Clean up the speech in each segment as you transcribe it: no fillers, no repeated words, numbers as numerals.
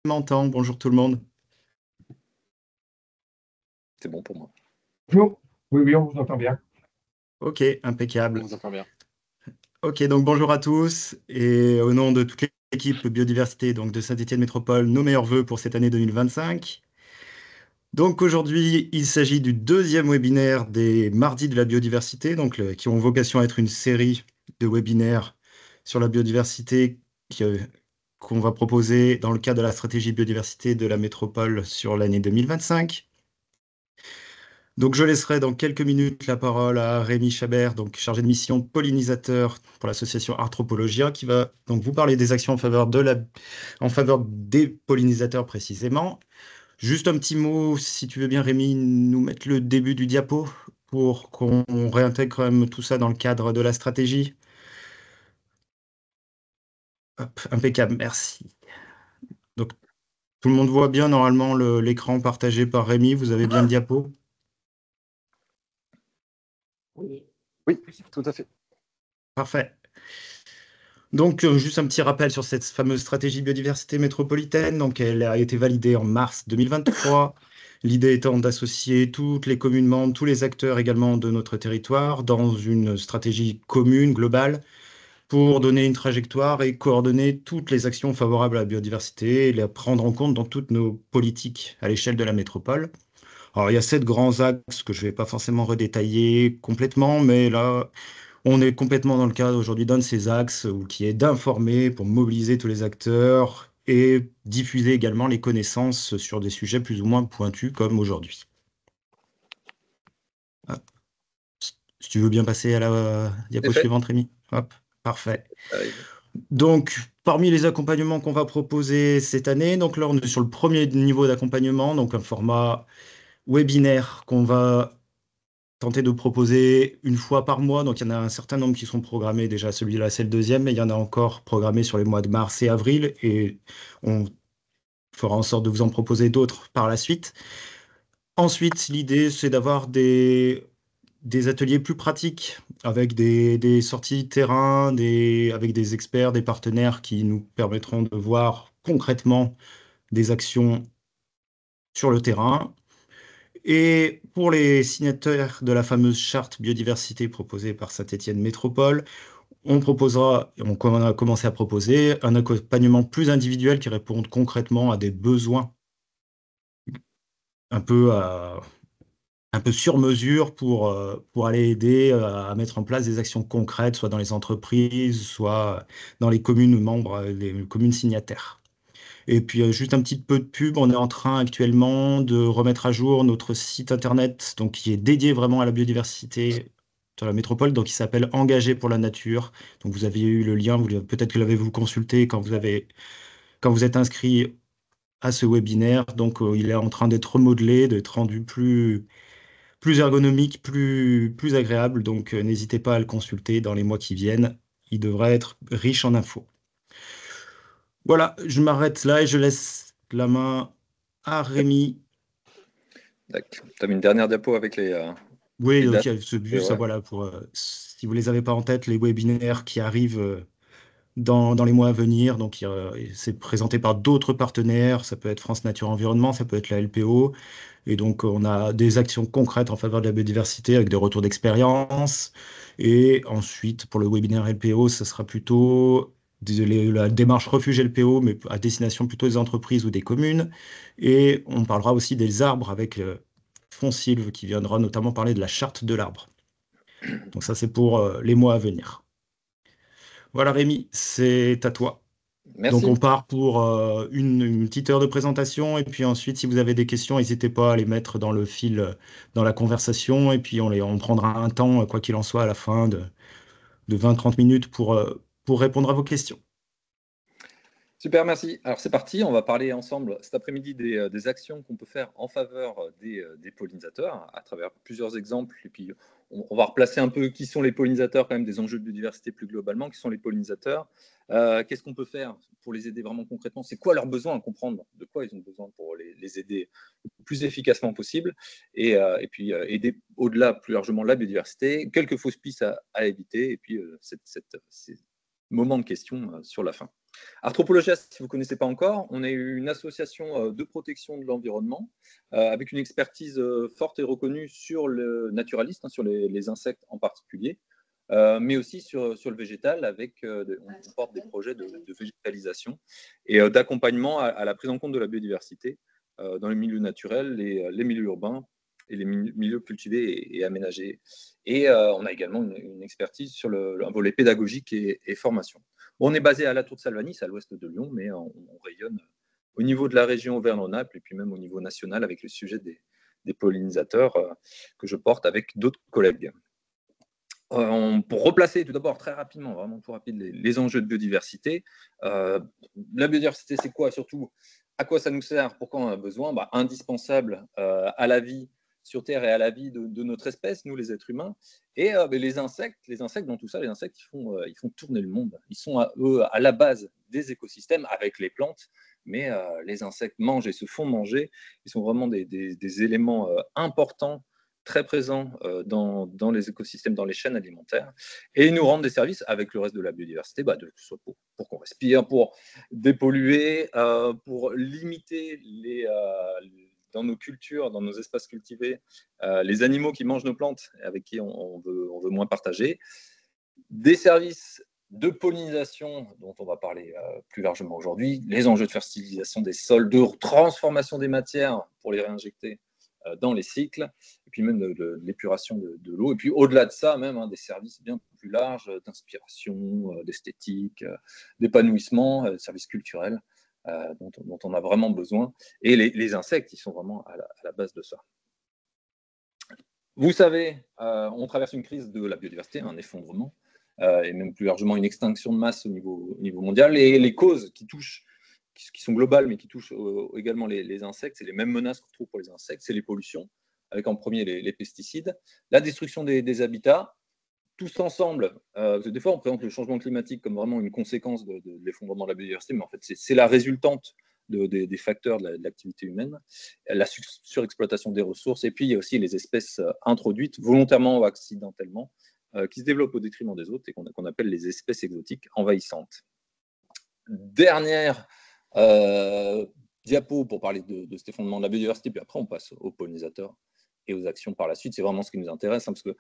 m'entend. Bonjour tout le monde. C'est bon pour moi. Bonjour. Oui, oui, on vous entend bien. Ok, impeccable. On vous entend bien. Ok, donc bonjour à tous et au nom de toute l'équipe biodiversité donc de Saint-Étienne Métropole, nos meilleurs vœux pour cette année 2025. Donc aujourd'hui, il s'agit du deuxième webinaire des Mardis de la biodiversité, qui ont vocation à être une série de webinaires sur la biodiversité qu'on va proposer dans le cadre de la stratégie biodiversité de la métropole sur l'année 2025. Donc, je laisserai dans quelques minutes la parole à Rémi Chabert, donc chargé de mission pollinisateur pour l'association Arthropologia, qui va donc vous parler des actions en faveur des pollinisateurs précisément. Juste un petit mot, si tu veux bien, Rémi, nous mettre le début du diapo pour qu'on réintègre quand même tout ça dans le cadre de la stratégie. Hop, impeccable, merci. Donc, tout le monde voit bien normalement l'écran partagé par Rémi. Vous avez bien le diapo? Oui, tout à fait. Parfait. Donc, juste un petit rappel sur cette fameuse stratégie biodiversité métropolitaine. Donc, elle a été validée en mars 2023. L'idée étant d'associer toutes les communes membres, tous les acteurs également de notre territoire dans une stratégie commune, globale, pour donner une trajectoire et coordonner toutes les actions favorables à la biodiversité et les prendre en compte dans toutes nos politiques à l'échelle de la métropole. Alors, il y a 7 grands axes que je ne vais pas forcément redétailler complètement, mais là, on est complètement dans le cadre aujourd'hui d'un de ces axes qui est d'informer pour mobiliser tous les acteurs et diffuser également les connaissances sur des sujets plus ou moins pointus comme aujourd'hui. Hop. Si tu veux bien passer à la C'est diapo fait. suivante, Rémi. Hop, parfait. Arrive. Donc, parmi les accompagnements qu'on va proposer cette année, donc là, on est sur le premier niveau d'accompagnement, donc un format webinaire qu'on va tenter de proposer une fois par mois. Donc, il y en a un certain nombre qui sont programmés déjà. Celui-là, c'est le deuxième, mais il y en a encore programmés sur les mois de mars et avril. Et on fera en sorte de vous en proposer d'autres par la suite. Ensuite, l'idée, c'est d'avoir des ateliers plus pratiques avec des sorties terrain, avec des experts, des partenaires qui nous permettront de voir concrètement des actions sur le terrain. Et pour les signataires de la fameuse charte biodiversité proposée par Saint-Étienne Métropole, on a commencé à proposer un accompagnement plus individuel qui réponde concrètement à des besoins un peu, un peu sur mesure pour aller aider à mettre en place des actions concrètes, soit dans les entreprises, soit dans les communes membres, les communes signataires. Et puis, juste un petit peu de pub, on est en train actuellement de remettre à jour notre site internet, donc qui est dédié vraiment à la biodiversité sur la métropole, donc il s'appelle Engagé pour la nature. Donc vous aviez eu le lien, peut-être que l'avez-vous consulté quand vous êtes inscrit à ce webinaire. Donc il est en train d'être remodelé, d'être rendu plus ergonomique, plus agréable. Donc n'hésitez pas à le consulter dans les mois qui viennent. Il devrait être riche en infos. Voilà, je m'arrête là et je laisse la main à Rémi. Tu as mis une dernière diapo avec Oui, les donc dates. il y a ce Et but, ça ouais. voilà, si vous les avez pas en tête, les webinaires qui arrivent dans les mois à venir. Donc c'est présenté par d'autres partenaires, ça peut être France Nature Environnement, ça peut être la LPO. Et donc on a des actions concrètes en faveur de la biodiversité avec des retours d'expérience. Et ensuite, pour le webinaire LPO, ce sera plutôt la démarche refuge LPO, mais à destination plutôt des entreprises ou des communes. Et on parlera aussi des arbres avec Fonsylve qui viendra notamment parler de la charte de l'arbre. Donc ça, c'est pour les mois à venir. Voilà Rémi, c'est à toi. Donc on Merci. part pour une petite heure de présentation et puis ensuite, si vous avez des questions, n'hésitez pas à les mettre dans le fil, dans la conversation et puis on prendra un temps, quoi qu'il en soit, à la fin de 20-30 minutes pour répondre à vos questions. Super, merci. Alors c'est parti, on va parler ensemble cet après-midi des actions qu'on peut faire en faveur des pollinisateurs à travers plusieurs exemples. Et puis on va replacer un peu qui sont les pollinisateurs, quand même des enjeux de biodiversité plus globalement, qui sont les pollinisateurs. Qu'est-ce qu'on peut faire pour les aider vraiment concrètement? C'est quoi leurs besoins à comprendre? De quoi ils ont besoin pour les aider le plus efficacement possible? Et puis aider au-delà plus largement la biodiversité, quelques fausses pistes à éviter, et puis ces moments de questions sur la fin. Arthropologia, si vous ne connaissez pas encore, on est une association de protection de l'environnement avec une expertise forte et reconnue sur le naturaliste, sur les insectes en particulier, mais aussi sur le végétal, on porte des projets de végétalisation et d'accompagnement à la prise en compte de la biodiversité dans les milieux naturels, les milieux urbains et les milieux cultivés et aménagés. Et on a également une expertise sur un volet pédagogique et formation. On est basé à la Tour de Salvanis, à l'ouest de Lyon, mais on rayonne au niveau de la région Auvergne-Rhône-Alpes et puis même au niveau national avec le sujet des pollinisateurs que je porte avec d'autres collègues. Pour replacer tout d'abord très rapidement, vraiment tout rapide, les enjeux de biodiversité. La biodiversité, c'est quoi? Surtout, à quoi ça nous sert? Pourquoi on en a besoin? Indispensable à la vie sur Terre et à la vie de notre espèce, nous les êtres humains. Et les insectes dans tout ça, les insectes, ils font tourner le monde. Ils sont à la base des écosystèmes avec les plantes, mais les insectes mangent et se font manger. Ils sont vraiment des éléments importants, très présents dans les écosystèmes, dans les chaînes alimentaires, et ils nous rendent des services avec le reste de la biodiversité, que ce soit pour qu'on respire, pour dépolluer, pour limiter dans nos cultures, dans nos espaces cultivés, les animaux qui mangent nos plantes, avec qui on veut moins partager. Des services de pollinisation, dont on va parler plus largement aujourd'hui, les enjeux de fertilisation des sols, de transformation des matières pour les réinjecter dans les cycles, et puis même de l'épuration de l'eau, et puis au-delà de ça, même des services bien plus larges d'inspiration, d'esthétique, d'épanouissement, de services culturels dont on a vraiment besoin. Et les insectes, ils sont vraiment à la base de ça. Vous savez, on traverse une crise de la biodiversité, un effondrement, et même plus largement une extinction de masse au niveau mondial. Et les causes qui sont globales, mais qui touchent également les insectes, c'est les mêmes menaces qu'on retrouve pour les insectes, c'est les pollutions, avec en premier les pesticides, la destruction des habitats. Tous ensemble, des fois on présente le changement climatique comme vraiment une conséquence de l'effondrement de la biodiversité, mais en fait c'est la résultante des facteurs de l'activité humaine, la surexploitation des ressources, et puis il y a aussi les espèces introduites volontairement ou accidentellement, qui se développent au détriment des autres et qu'on appelle les espèces exotiques envahissantes. Dernière diapo pour parler de cet effondrement de la biodiversité, puis après on passe aux pollinisateurs et aux actions par la suite. C'est vraiment ce qui nous intéresse, parce que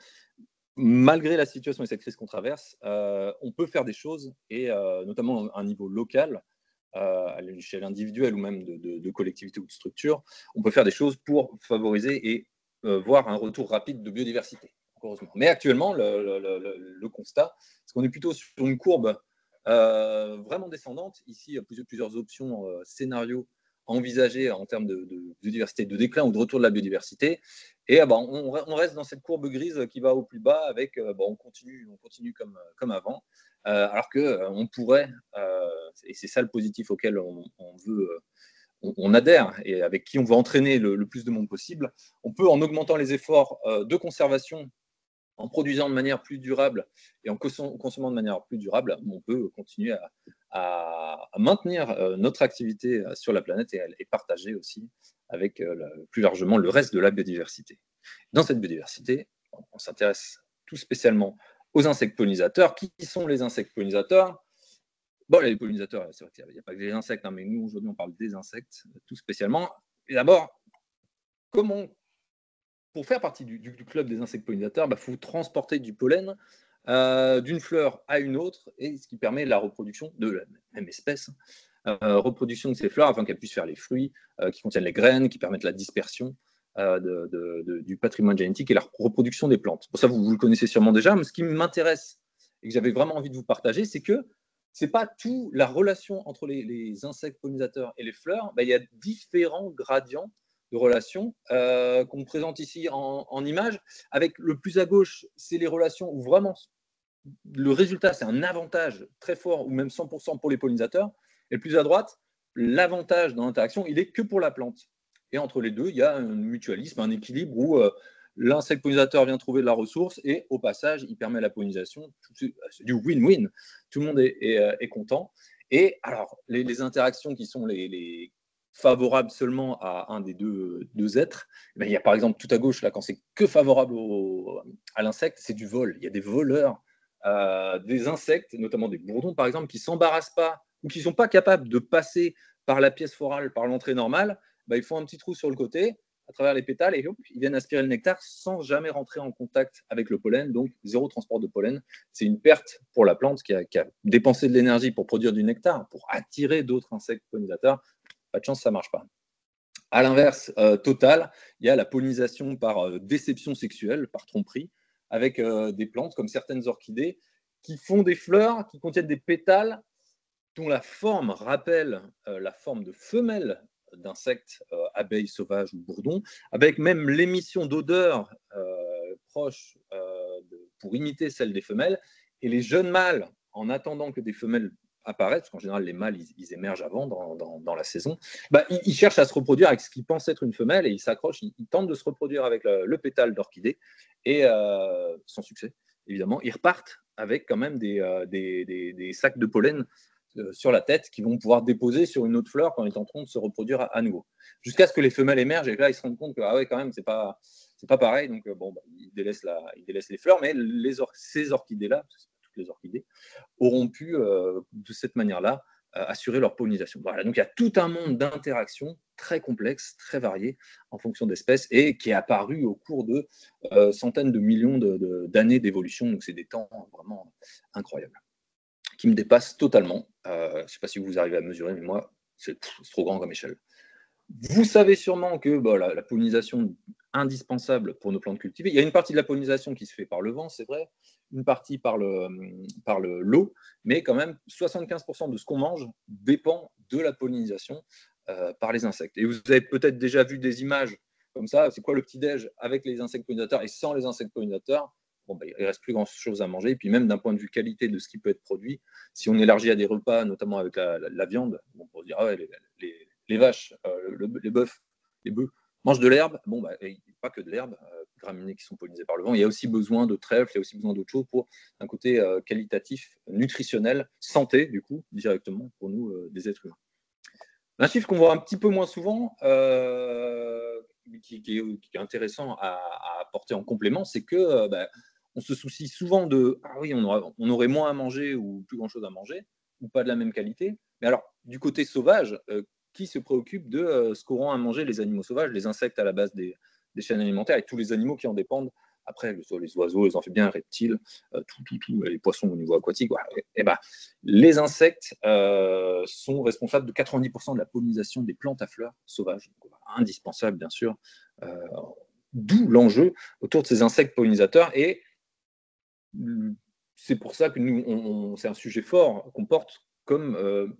malgré la situation et cette crise qu'on traverse, on peut faire des choses, et notamment à un niveau local, à l'échelle individuelle ou même de collectivité ou de structure, on peut faire des choses pour favoriser et voir un retour rapide de biodiversité, heureusement. Mais actuellement, le constat, c'est qu'on est plutôt sur une courbe vraiment descendante. Ici, il y a plusieurs options, scénarios envisagés en termes de biodiversité, de déclin ou de retour de la biodiversité. Et on reste dans cette courbe grise qui va au plus bas avec on continue comme avant, alors qu'on pourrait, et c'est ça le positif auquel on adhère et avec qui on veut entraîner le plus de monde possible, on peut, en augmentant les efforts de conservation, en produisant de manière plus durable et en consommant de manière plus durable, on peut continuer à maintenir notre activité sur la planète et partager aussi avec plus largement le reste de la biodiversité. Dans cette biodiversité, on s'intéresse tout spécialement aux insectes pollinisateurs. Qui sont les insectes pollinisateurs? Les pollinisateurs, c'est vrai qu'il n'y a pas que des insectes, mais nous, aujourd'hui, on parle des insectes tout spécialement. Et d'abord, pour faire partie du club des insectes pollinisateurs, faut transporter du pollen d'une fleur à une autre, et ce qui permet la reproduction de la même espèce, reproduction de ces fleurs afin qu'elles puissent faire les fruits qui contiennent les graines, qui permettent la dispersion du patrimoine génétique et la reproduction des plantes. Pour ça, vous le connaissez sûrement déjà, mais ce qui m'intéresse et que j'avais vraiment envie de vous partager, c'est que c'est pas tout la relation entre les insectes pollinisateurs et les fleurs. Il y a différents gradients de relations qu'on présente ici en image. Avec le plus à gauche, c'est les relations où vraiment le résultat, c'est un avantage très fort, ou même 100% pour les pollinisateurs. Et le plus à droite, l'avantage dans l'interaction, il est que pour la plante. Et entre les deux, il y a un mutualisme, un équilibre où l'insecte pollinisateur vient trouver de la ressource et au passage, il permet la pollinisation. C'est du win-win. Tout le monde est content. Et alors, les interactions qui sont les favorables seulement à un des deux êtres, il y a par exemple tout à gauche, là, quand c'est que favorable à l'insecte, c'est du vol. Il y a des voleurs des insectes, notamment des bourdons par exemple, qui ne s'embarrassent pas ou qui ne sont pas capables de passer par la pièce florale, par l'entrée normale, ils font un petit trou sur le côté, à travers les pétales, et hop, ils viennent aspirer le nectar sans jamais rentrer en contact avec le pollen, donc zéro transport de pollen. C'est une perte pour la plante qui a dépensé de l'énergie pour produire du nectar, pour attirer d'autres insectes pollinisateurs. Pas de chance, ça ne marche pas. À l'inverse total, il y a la pollinisation par déception sexuelle, par tromperie, avec des plantes comme certaines orchidées qui font des fleurs qui contiennent des pétales dont la forme rappelle la forme de femelle d'insectes, abeilles sauvages ou bourdons, avec même l'émission d'odeurs proches pour imiter celle des femelles. Et les jeunes mâles, en attendant que des femelles apparaissent, parce qu'en général les mâles ils émergent avant dans la saison, ils cherchent à se reproduire avec ce qu'ils pensent être une femelle et ils s'accrochent, ils tentent de se reproduire avec le pétale d'orchidée et sans succès évidemment, ils repartent avec quand même des sacs de pollen sur la tête qui vont pouvoir déposer sur une autre fleur quand ils tenteront de se reproduire à nouveau. Jusqu'à ce que les femelles émergent et que là, ils se rendent compte que, ah ouais, quand même, c'est pas pareil. Donc, ils délaissent les fleurs, mais ces orchidées-là, parce que c'est pas toutes les orchidées, auront pu, de cette manière-là, assurer leur pollinisation. Voilà, donc il y a tout un monde d'interactions très complexes, très variées en fonction d'espèces et qui est apparu au cours de centaines de millions d'années d'évolution. Donc, c'est des temps vraiment incroyables qui me dépasse totalement. Je ne sais pas si vous arrivez à mesurer, mais moi, c'est trop grand comme échelle. Vous savez sûrement que la pollinisation indispensable pour nos plantes cultivées, il y a une partie de la pollinisation qui se fait par le vent, c'est vrai, une partie par l'eau, mais quand même 75% de ce qu'on mange dépend de la pollinisation par les insectes. Et vous avez peut-être déjà vu des images comme ça, c'est quoi le petit-déj avec les insectes pollinisateurs et sans les insectes pollinisateurs? Il ne reste plus grand-chose à manger. Et puis même d'un point de vue qualité de ce qui peut être produit, si on élargit à des repas, notamment avec la viande, on peut se dire, ah ouais, les vaches, les bœufs mangent de l'herbe. Pas que de l'herbe, graminées qui sont pollinisées par le vent. Il y a aussi besoin de trèfle, il y a aussi besoin d'autres choses pour un côté qualitatif, nutritionnel, santé, du coup, directement pour nous, des êtres humains. Un chiffre qu'on voit un petit peu moins souvent, qui est intéressant à apporter en complément, c'est que on se soucie souvent de ah oui, on aurait moins à manger ou plus grand chose à manger, ou pas de la même qualité. Mais alors, du côté sauvage, qui se préoccupe de ce qu'auront à manger les animaux sauvages, les insectes à la base des chaînes alimentaires et tous les animaux qui en dépendent? Après, les oiseaux, les amphibiens, les reptiles, tout, les poissons au niveau aquatique. Les insectes sont responsables de 90% de la pollinisation des plantes à fleurs sauvages. Donc, indispensable, bien sûr. D'où l'enjeu autour de ces insectes pollinisateurs. Et c'est pour ça que nous, c'est un sujet fort qu'on porte comme,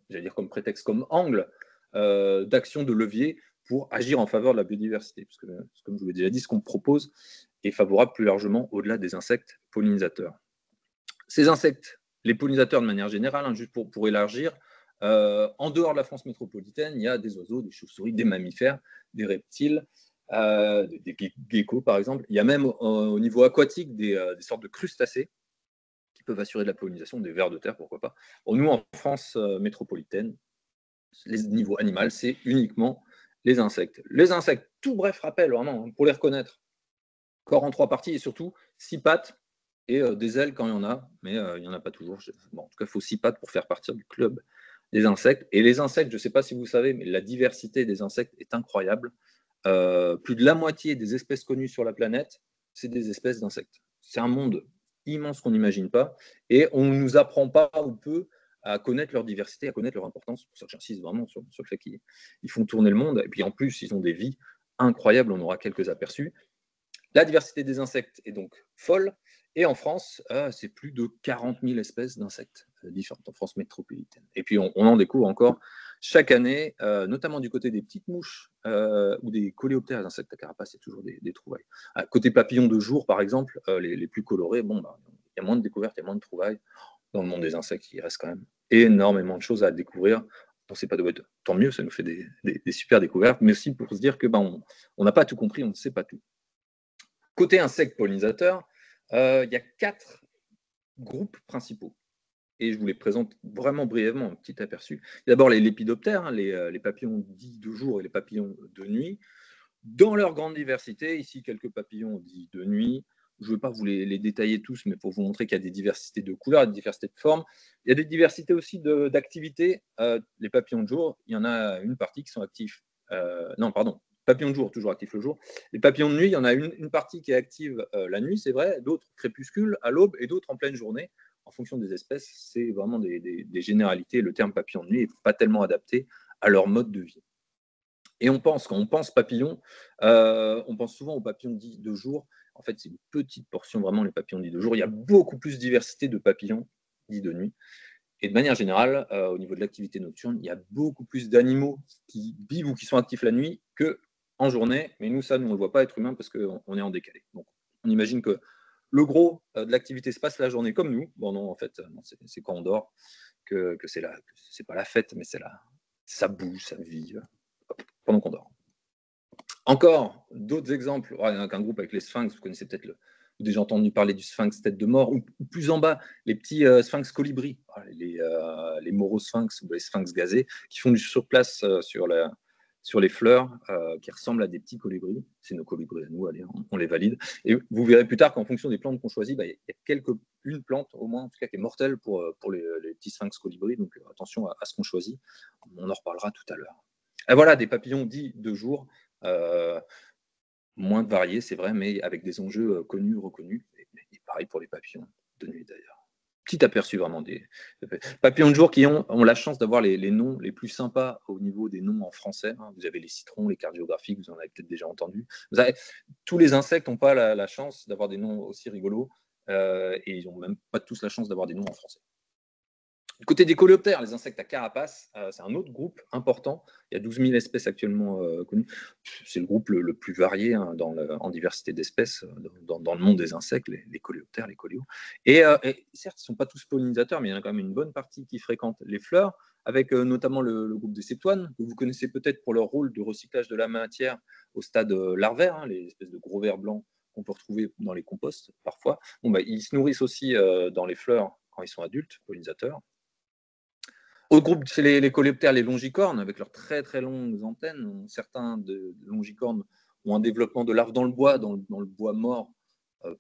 j'allais dire comme prétexte, comme angle d'action de levier pour agir en faveur de la biodiversité. Parce que, comme je vous l'ai déjà dit, ce qu'on propose est favorable plus largement au-delà des insectes pollinisateurs. Ces insectes, les pollinisateurs de manière générale, juste pour élargir, en dehors de la France métropolitaine, il y a des oiseaux, des chauves-souris, des mammifères, des reptiles, des geckos par exemple. Il y a même au niveau aquatique des sortes de crustacés qui peuvent assurer de la pollinisation, des vers de terre, pourquoi pas. Nous, en France métropolitaine, les niveaux animaux, c'est uniquement les insectes. Les insectes, tout bref rappel, vraiment, pour les reconnaître, corps en 3 parties et surtout 6 pattes et des ailes quand il y en a, mais il n'y en a pas toujours. En tout cas, il faut 6 pattes pour faire partie du club des insectes. Et les insectes, je ne sais pas si vous savez, mais la diversité des insectes est incroyable. Plus de la moitié des espèces connues sur la planète, c'est des espèces d'insectes. C'est un monde immense qu'on n'imagine pas et on ne nous apprend pas ou peu à connaître leur diversité, à connaître leur importance. C'est pour ça que j'insiste vraiment sur le fait qu'ils font tourner le monde. Et puis en plus, ils ont des vies incroyables. On aura quelques aperçus. La diversité des insectes est donc folle. Et en France, c'est plus de 40 000 espèces d'insectes différentes en France métropolitaine. Et puis, on en découvre encore chaque année, notamment du côté des petites mouches ou des coléoptères, les insectes à carapace, il y a toujours des trouvailles. Côté papillons de jour, par exemple, les plus colorés, il y a moins de découvertes, il y a moins de trouvailles. Dans le monde des insectes, il reste quand même énormément de choses à découvrir. On ne sait pas d'où être. Tant mieux, ça nous fait des super découvertes, mais aussi pour se dire que on n'a pas tout compris, on ne sait pas tout. Côté insectes pollinisateurs, il y a 4 groupes principaux. Et je vous les présente vraiment brièvement, un petit aperçu. D'abord, les lépidoptères, les papillons dits de jour et les papillons de nuit. Dans leur grande diversité, ici quelques papillons dits de nuit, Je ne vais pas vous les détailler tous, mais pour vous montrer qu'il y a des diversités de couleurs, des diversités de formes. Il y a des diversités aussi d'activités. Les papillons de jour, il y en a une partie qui sont actifs. Non, pardon, papillons de jour, toujours actifs le jour. Les papillons de nuit, il y en a une partie qui est active la nuit, c'est vrai, d'autres crépuscule, à l'aube, et d'autres en pleine journée. En fonction des espèces, c'est vraiment des généralités. Le terme papillon de nuit n'est pas tellement adapté à leur mode de vie. Et quand on pense papillons, on pense souvent aux papillons dits de jour. En fait, c'est une petite portion, vraiment, les papillons dits de jour. Il y a beaucoup plus de diversité de papillons dits de nuit. Et de manière générale, au niveau de l'activité nocturne, il y a beaucoup plus d'animaux qui vivent ou qui sont actifs la nuit qu'en journée. Mais nous, ça, nous, on ne le voit pas être humain parce qu'on est en décalé. Donc, on imagine que le gros de l'activité se passe la journée comme nous. Bon, non, en fait, c'est quand on dort que c'est pas la fête, mais ça bouge, ça vit pendant qu'on dort. Encore d'autres exemples. Il y en a qu'un groupe avec les sphinx, vous connaissez peut-être déjà entendu parler du sphinx tête de mort, ou plus en bas, les petits sphinx colibris, les morosphinx ou les sphinx gazés, qui font du surplace sur les fleurs, qui ressemblent à des petits colibris. C'est nos colibris à nous, allez, on les valide. Et vous verrez plus tard qu'en fonction des plantes qu'on choisit, il y a une plante au moins, en tout cas, qui est mortelle pour les petits sphinx colibris. Donc attention à ce qu'on choisit. On en reparlera tout à l'heure. Et voilà, des papillons dits de jour, moins variés, c'est vrai, mais avec des enjeux connus, reconnus. Et pareil pour les papillons de nuit, d'ailleurs. Petit aperçu vraiment des papillons de jour qui ont la chance d'avoir les noms les plus sympas au niveau des noms en français. Vous avez les citrons, les cardiographiques, vous en avez peut-être déjà entendu. Tous les insectes n'ont pas la chance d'avoir des noms aussi rigolos, et ils n'ont même pas tous la chance d'avoir des noms en français. Du côté des coléoptères, les insectes à carapace, c'est un autre groupe important. Il y a 12 000 espèces actuellement connues. C'est le groupe le plus varié en diversité d'espèces dans le monde des insectes, les coléoptères, les coléos. Et certes, ils ne sont pas tous pollinisateurs, mais il y en a quand même une bonne partie qui fréquentent les fleurs, avec notamment le groupe des septoines, que vous connaissez peut-être pour leur rôle de recyclage de la matière au stade larvaire, les espèces de gros vers blancs qu'on peut retrouver dans les composts parfois. Ils se nourrissent aussi dans les fleurs quand ils sont adultes, pollinisateurs. Autre groupe, c'est les coléoptères, les longicornes, avec leurs très très longues antennes. Certains de longicornes ont un développement de larves dans le bois mort,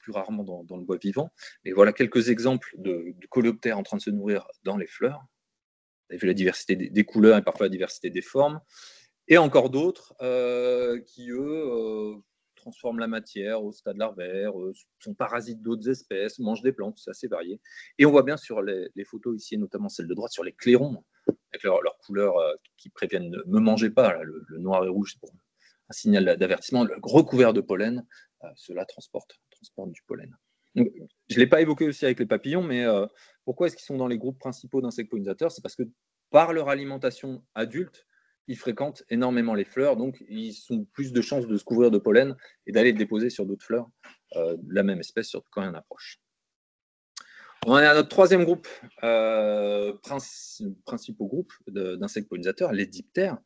plus rarement dans le bois vivant. Mais voilà quelques exemples de coléoptères en train de se nourrir dans les fleurs. Vous avez vu la diversité des couleurs et parfois la diversité des formes. Et encore d'autres qui, eux, transforment la matière au stade larvaire, sont parasites d'autres espèces, mangent des plantes, c'est assez varié. Et on voit bien sur les photos ici, et notamment celle de droite, sur les clairons, avec leur couleur qui préviennent ne me mangez pas, là, le noir et rouge, c'est pour un signal d'avertissement, le recouvert de pollen, cela transporte du pollen. Donc, je ne l'ai pas évoqué aussi avec les papillons, mais pourquoi est-ce qu'ils sont dans les groupes principaux d'insectes pollinisateurs? C'est parce que par leur alimentation adulte, ils fréquentent énormément les fleurs, donc ils ont plus de chances de se couvrir de pollen et d'aller le déposer sur d'autres fleurs de la même espèce, surtout quand il y en approche. On est à notre troisième groupe, principaux groupes d'insectes pollinisateurs, les diptères,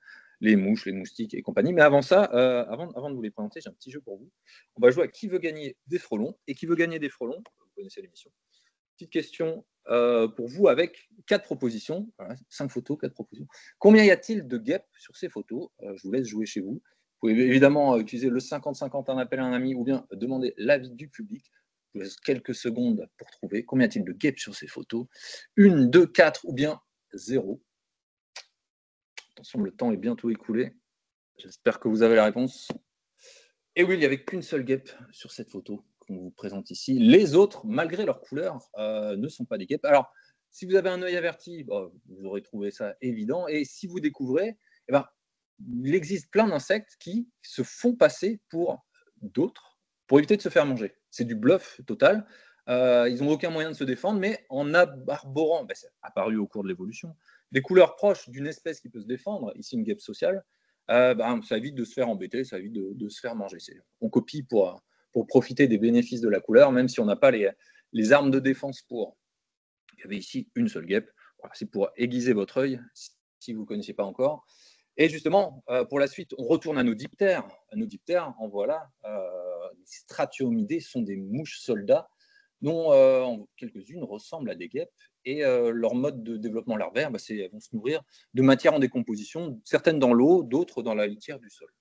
les mouches, les moustiques et compagnie. Mais avant ça, avant de vous les présenter, j'ai un petit jeu pour vous. On va jouer à qui veut gagner des frelons. Et qui veut gagner des frelons, vous connaissez l'émission. Petite question pour vous avec 4 propositions, voilà, 5 photos, 4 propositions. Combien y a-t-il de guêpes sur ces photos? Je vous laisse jouer chez vous. Vous pouvez évidemment utiliser le 50-50, un appel à un ami, ou bien demander l'avis du public. Je vous laisse quelques secondes pour trouver. Combien y a-t-il de guêpes sur ces photos? 1, 2, 4 ou bien 0. Attention, le temps est bientôt écoulé. J'espère que vous avez la réponse. Et oui, il n'y avait qu'une seule guêpe sur cette photo qu'on vous présente ici. Les autres, malgré leur couleur, ne sont pas des guêpes. Alors, si vous avez un œil averti, vous aurez trouvé ça évident. Et si vous découvrez, il existe plein d'insectes qui se font passer pour d'autres pour éviter de se faire manger. C'est du bluff total. Ils n'ont aucun moyen de se défendre, mais en arborant, c'est apparu au cours de l'évolution, des couleurs proches d'une espèce qui peut se défendre, ici une guêpe sociale, ça évite de se faire embêter, ça évite de se faire manger. On copie pour profiter des bénéfices de la couleur, même si on n'a pas les armes de défense pour. Il y avait ici une seule guêpe. Voilà, c'est pour aiguiser votre œil, si vous ne connaissez pas encore. Et justement, pour la suite, on retourne à nos diptères. En voilà. Les Stratiomidae sont des mouches soldats dont quelques-unes ressemblent à des guêpes. Et leur mode de développement larvaire, elles vont se nourrir de matière en décomposition, certaines dans l'eau, d'autres dans la litière du sol.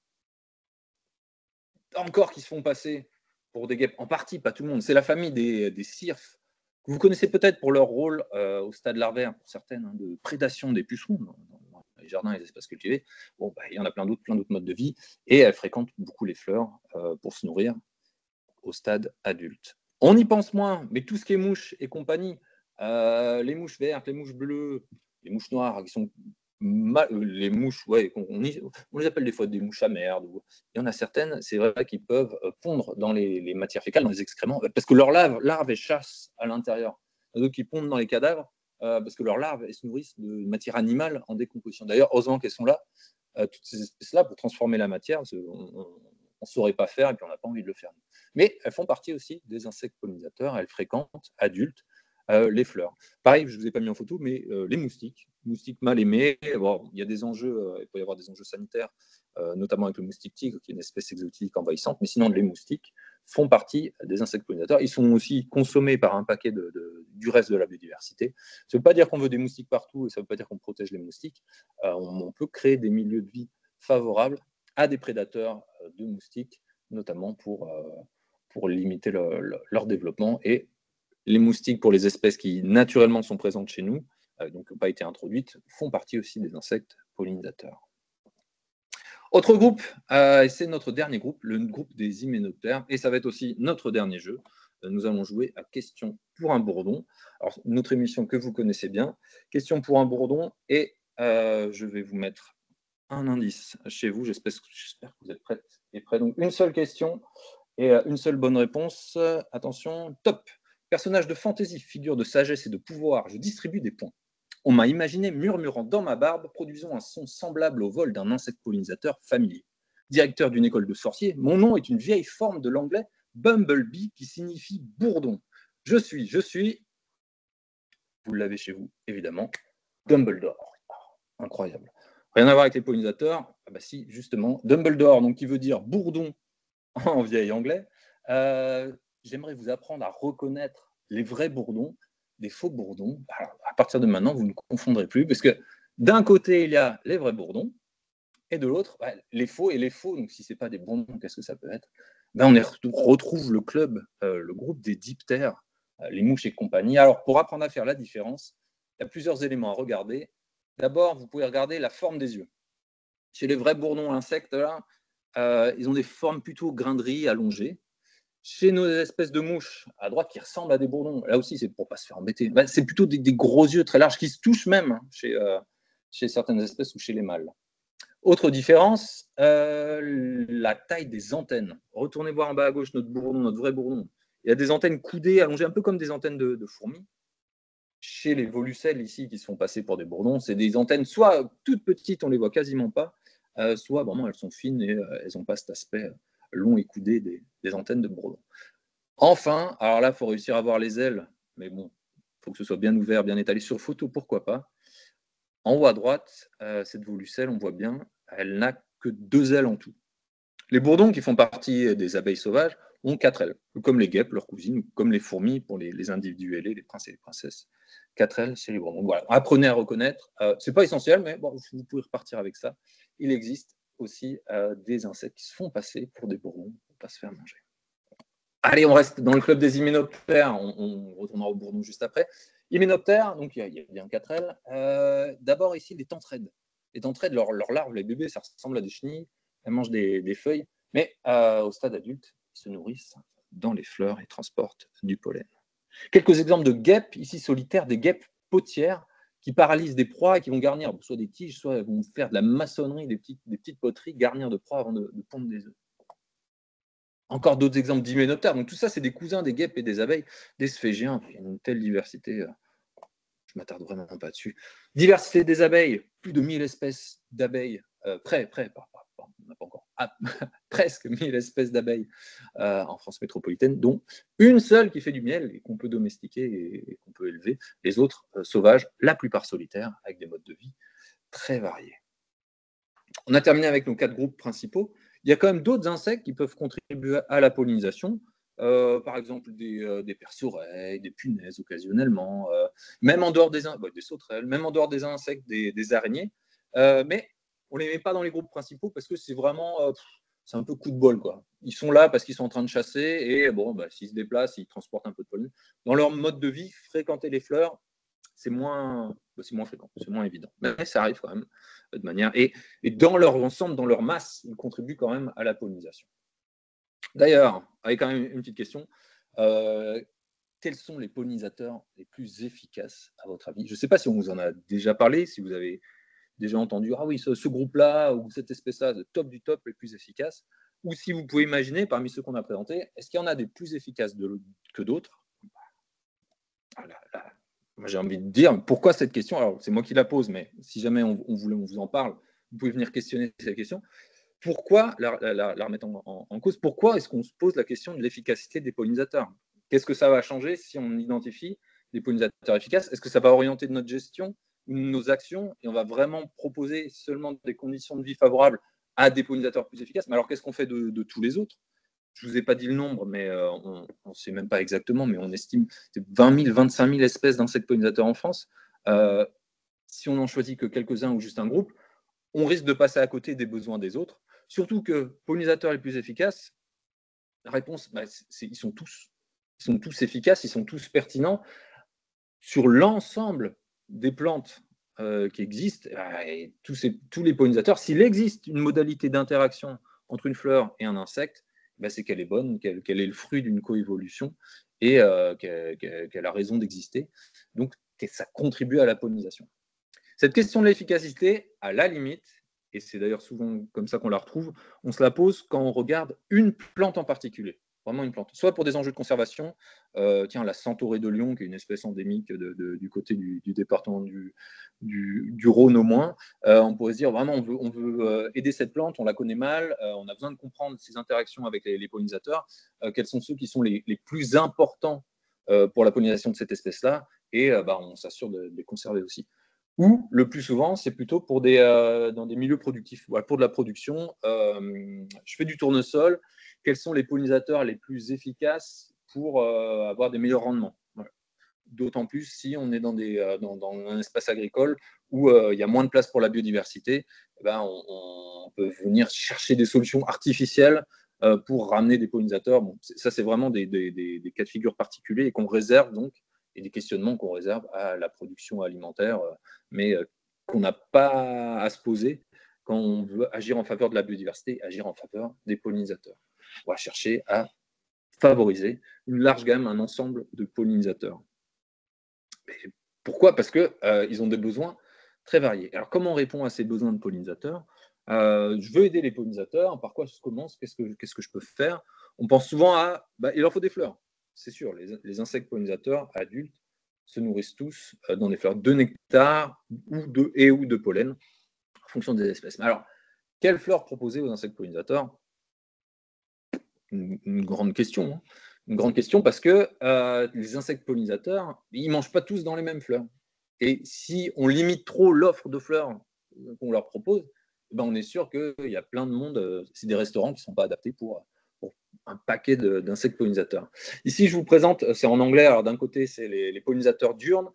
Encore qui se font passer pour des guêpes, en partie, pas tout le monde. C'est la famille des cirphes, que vous connaissez peut-être pour leur rôle au stade larvaire, pour certaines, hein, de prédation des pucerons dans les jardins et les espaces cultivés. Bon, il y en a plein d'autres modes de vie, et elles fréquentent beaucoup les fleurs pour se nourrir au stade adulte. On y pense moins, mais tout ce qui est mouches et compagnie, les mouches vertes, les mouches bleues, les mouches noires, qui sont les mouches, ouais, on les appelle des fois des mouches à merde. Il y en a certaines, c'est vrai, qui peuvent pondre dans les matières fécales, dans les excréments, parce que leurs larves chassent à l'intérieur. Donc, ils pondent dans les cadavres parce que leurs larves, elles se nourrissent de matière animale en décomposition. D'ailleurs, heureusement qu'elles sont là, toutes ces espèces-là, pour transformer la matière, on ne saurait pas faire et puis on n'a pas envie de le faire. Mais elles font partie aussi des insectes pollinisateurs. Elles fréquentent, adultes, les fleurs. Pareil, je ne vous ai pas mis en photo, mais les moustiques mal aimés. Bon, il y a des enjeux, il peut y avoir des enjeux sanitaires, notamment avec le moustique tigre, qui est une espèce exotique envahissante, mais sinon, les moustiques font partie des insectes pollinisateurs. Ils sont aussi consommés par un paquet du reste de la biodiversité. Ça ne veut pas dire qu'on veut des moustiques partout, et ça ne veut pas dire qu'on protège les moustiques. On peut créer des milieux de vie favorables à des prédateurs de moustiques, notamment pour limiter leur développement. Et les moustiques, pour les espèces qui naturellement sont présentes chez nous, donc qui n'ont pas été introduites, font partie aussi des insectes pollinisateurs. Autre groupe, et c'est notre dernier groupe, le groupe des hyménoptères, et ça va être aussi notre dernier jeu. Nous allons jouer à Question pour un bourdon. Alors, notre émission que vous connaissez bien, Question pour un bourdon, et je vais vous mettre un indice chez vous. J'espère que vous êtes prêts et prêts. Donc, une seule question et une seule bonne réponse. Attention, top. Personnage de fantaisie, figure de sagesse et de pouvoir, je distribue des points. On m'a imaginé murmurant dans ma barbe, produisant un son semblable au vol d'un insecte pollinisateur familier. Directeur d'une école de sorciers, mon nom est une vieille forme de l'anglais Bumblebee qui signifie bourdon. Je suis, vous l'avez chez vous, évidemment, Dumbledore. Incroyable. Rien à voir avec les pollinisateurs. Ah bah si, justement, Dumbledore, donc qui veut dire bourdon en vieil anglais. J'aimerais vous apprendre à reconnaître les vrais bourdons des faux bourdons. Alors, à partir de maintenant, vous ne confondrez plus, parce que d'un côté, il y a les vrais bourdons, et de l'autre, les faux. Et les faux, donc si ce n'est pas des bourdons, qu'est-ce que ça peut être? On retrouve le club, le groupe des diptères, les mouches et compagnie. Alors, pour apprendre à faire la différence, il y a plusieurs éléments à regarder. D'abord, vous pouvez regarder la forme des yeux. Chez les vrais bourdons insectes, là, ils ont des formes plutôt grain-de-riz, allongées. Chez nos espèces de mouches, à droite, qui ressemblent à des bourdons, là aussi, c'est pour ne pas se faire embêter. C'est plutôt des gros yeux très larges qui se touchent même chez certaines espèces ou chez les mâles. Autre différence, la taille des antennes. Retournez voir en bas à gauche notre bourdon, notre vrai bourdon. Il y a des antennes coudées, allongées, un peu comme des antennes de fourmis. Chez les volucelles ici, qui se font passer pour des bourdons, c'est des antennes soit toutes petites, on ne les voit quasiment pas, soit vraiment elles sont fines et elles n'ont pas cet aspect long et coudé des antennes de bourdon. Enfin, alors là, il faut réussir à voir les ailes, mais bon, il faut que ce soit bien ouvert, bien étalé sur photo, pourquoi pas. En haut à droite, cette volucelle, on voit bien, elle n'a que 2 ailes en tout. Les bourdons, qui font partie des abeilles sauvages, ont 4 ailes, comme les guêpes, leurs cousines, comme les fourmis pour les individus ailés, les princes et les princesses. 4 ailes, c'est les bourdons. Voilà. Apprenez à reconnaître. Ce n'est pas essentiel, mais bon, vous pouvez repartir avec ça. Il existe aussi des insectes qui se font passer pour des bourdons pour ne pas se faire manger. Allez, on reste dans le club des hyménoptères. On retournera au bourdon juste après. Hyménoptères, donc il y a bien 4 ailes. D'abord ici, les tentraides. Les tentraides, leurs larves, les bébés, ça ressemble à des chenilles. Elles mangent des feuilles, mais au stade adulte, ils se nourrissent dans les fleurs et transportent du pollen. Quelques exemples de guêpes, ici solitaires, des guêpes potières qui paralysent des proies et qui vont garnir soit des tiges, soit elles vont faire de la maçonnerie, des petites poteries, garnir de proies avant de pondre des œufs. Encore d'autres exemples d'hyménoptères. Donc tout ça, c'est des cousins des guêpes et des abeilles, des sphégiens. Il y a une telle diversité, je ne m'attarde vraiment pas dessus. Diversité des abeilles, plus de 1000 espèces d'abeilles, on n'a pas encore, presque 1000 espèces d'abeilles en France métropolitaine, dont une seule qui fait du miel et qu'on peut domestiquer et qu'on peut élever. Les autres sauvages, la plupart solitaires, avec des modes de vie très variés. On a terminé avec nos 4 groupes principaux. Il y a quand même d'autres insectes qui peuvent contribuer à la pollinisation, par exemple des perce-oreilles, des punaises occasionnellement, même en dehors des sauterelles, même en dehors des insectes, des araignées. Mais on ne les met pas dans les groupes principaux parce que c'est vraiment, c'est un peu coup de bol, quoi. Ils sont là parce qu'ils sont en train de chasser et bon, s'ils se déplacent, ils transportent un peu de pollen. Dans leur mode de vie, fréquenter les fleurs, c'est moins fréquent, c'est moins évident. Mais ça arrive quand même de manière. Et dans leur ensemble, dans leur masse, ils contribuent quand même à la pollinisation. D'ailleurs, avec quand même une petite question, quels sont les pollinisateurs les plus efficaces à votre avis? Je ne sais pas si on vous en a déjà parlé, si vous avez déjà entendu, ah oui, ce groupe-là ou cette espèce-là, le top du top, les plus efficaces, ou si vous pouvez imaginer, parmi ceux qu'on a présentés, est-ce qu'il y en a des plus efficaces que d'autres? Moi, j'ai envie de dire, pourquoi cette question? Alors, c'est moi qui la pose, mais si jamais on vous en parle, vous pouvez venir questionner cette question. Pourquoi la remettre en cause? Pourquoi est-ce qu'on se pose la question de l'efficacité des pollinisateurs? Qu'est-ce que ça va changer si on identifie des pollinisateurs efficaces? Est-ce que ça va orienter notre gestion, nos actions, et on va vraiment proposer seulement des conditions de vie favorables à des pollinisateurs plus efficaces? Mais alors, qu'est-ce qu'on fait de tous les autres? Je ne vous ai pas dit le nombre, mais on ne sait même pas exactement, mais on estime 20 000, 25 000 espèces d'insectes pollinisateurs en France. Si on n'en choisit que quelques-uns ou juste un groupe, on risque de passer à côté des besoins des autres. Surtout que pollinisateurs les plus efficaces, la réponse, ils sont tous efficaces, ils sont tous pertinents sur l'ensemble des plantes qui existent. Et tous les pollinisateurs, s'il existe une modalité d'interaction entre une fleur et un insecte, c'est qu'elle est bonne, qu'elle est le fruit d'une coévolution et qu'elle a raison d'exister. Donc, ça contribue à la pollinisation. Cette question de l'efficacité, à la limite, et c'est d'ailleurs souvent comme ça qu'on la retrouve, on se la pose quand on regarde une plante en particulier, vraiment une plante. Soit pour des enjeux de conservation, la centaurée de Lyon, qui est une espèce endémique du côté du département du Rhône au moins, on pourrait se dire vraiment on veut aider cette plante, on la connaît mal, on a besoin de comprendre ses interactions avec les pollinisateurs, quels sont ceux qui sont les plus importants pour la pollinisation de cette espèce-là, et on s'assure de les conserver aussi. Ou le plus souvent, c'est plutôt pour dans des milieux productifs, pour de la production. Je fais du tournesol. Quels sont les pollinisateurs les plus efficaces pour avoir des meilleurs rendements? Voilà. D'autant plus si on est dans un espace agricole où il y a moins de place pour la biodiversité, on peut venir chercher des solutions artificielles pour ramener des pollinisateurs. Bon, ça, c'est vraiment des cas de figure particuliers et qu'on réserve donc, et des questionnements qu'on réserve à la production alimentaire, mais qu'on n'a pas à se poser quand on veut agir en faveur de la biodiversité, agir en faveur des pollinisateurs. On va chercher à favoriser une large gamme, un ensemble de pollinisateurs. Et pourquoi? Parce qu'ils ont des besoins très variés. Alors, comment on répond à ces besoins de pollinisateurs? Je veux aider les pollinisateurs. Par quoi je commence? Qu'est-ce que je peux faire? On pense souvent à il leur faut des fleurs. C'est sûr, les insectes pollinisateurs adultes se nourrissent tous dans des fleurs de nectar ou de pollen en fonction des espèces. Mais alors, quelles fleurs proposer aux insectes pollinisateurs? Une grande question. Hein. Une grande question parce que les insectes pollinisateurs, ils ne mangent pas tous dans les mêmes fleurs. Et si on limite trop l'offre de fleurs qu'on leur propose, on est sûr qu'il y a plein de monde, c'est des restaurants qui ne sont pas adaptés pour un paquet d'insectes pollinisateurs. Ici, je vous présente, c'est en anglais, alors d'un côté, c'est les pollinisateurs diurnes,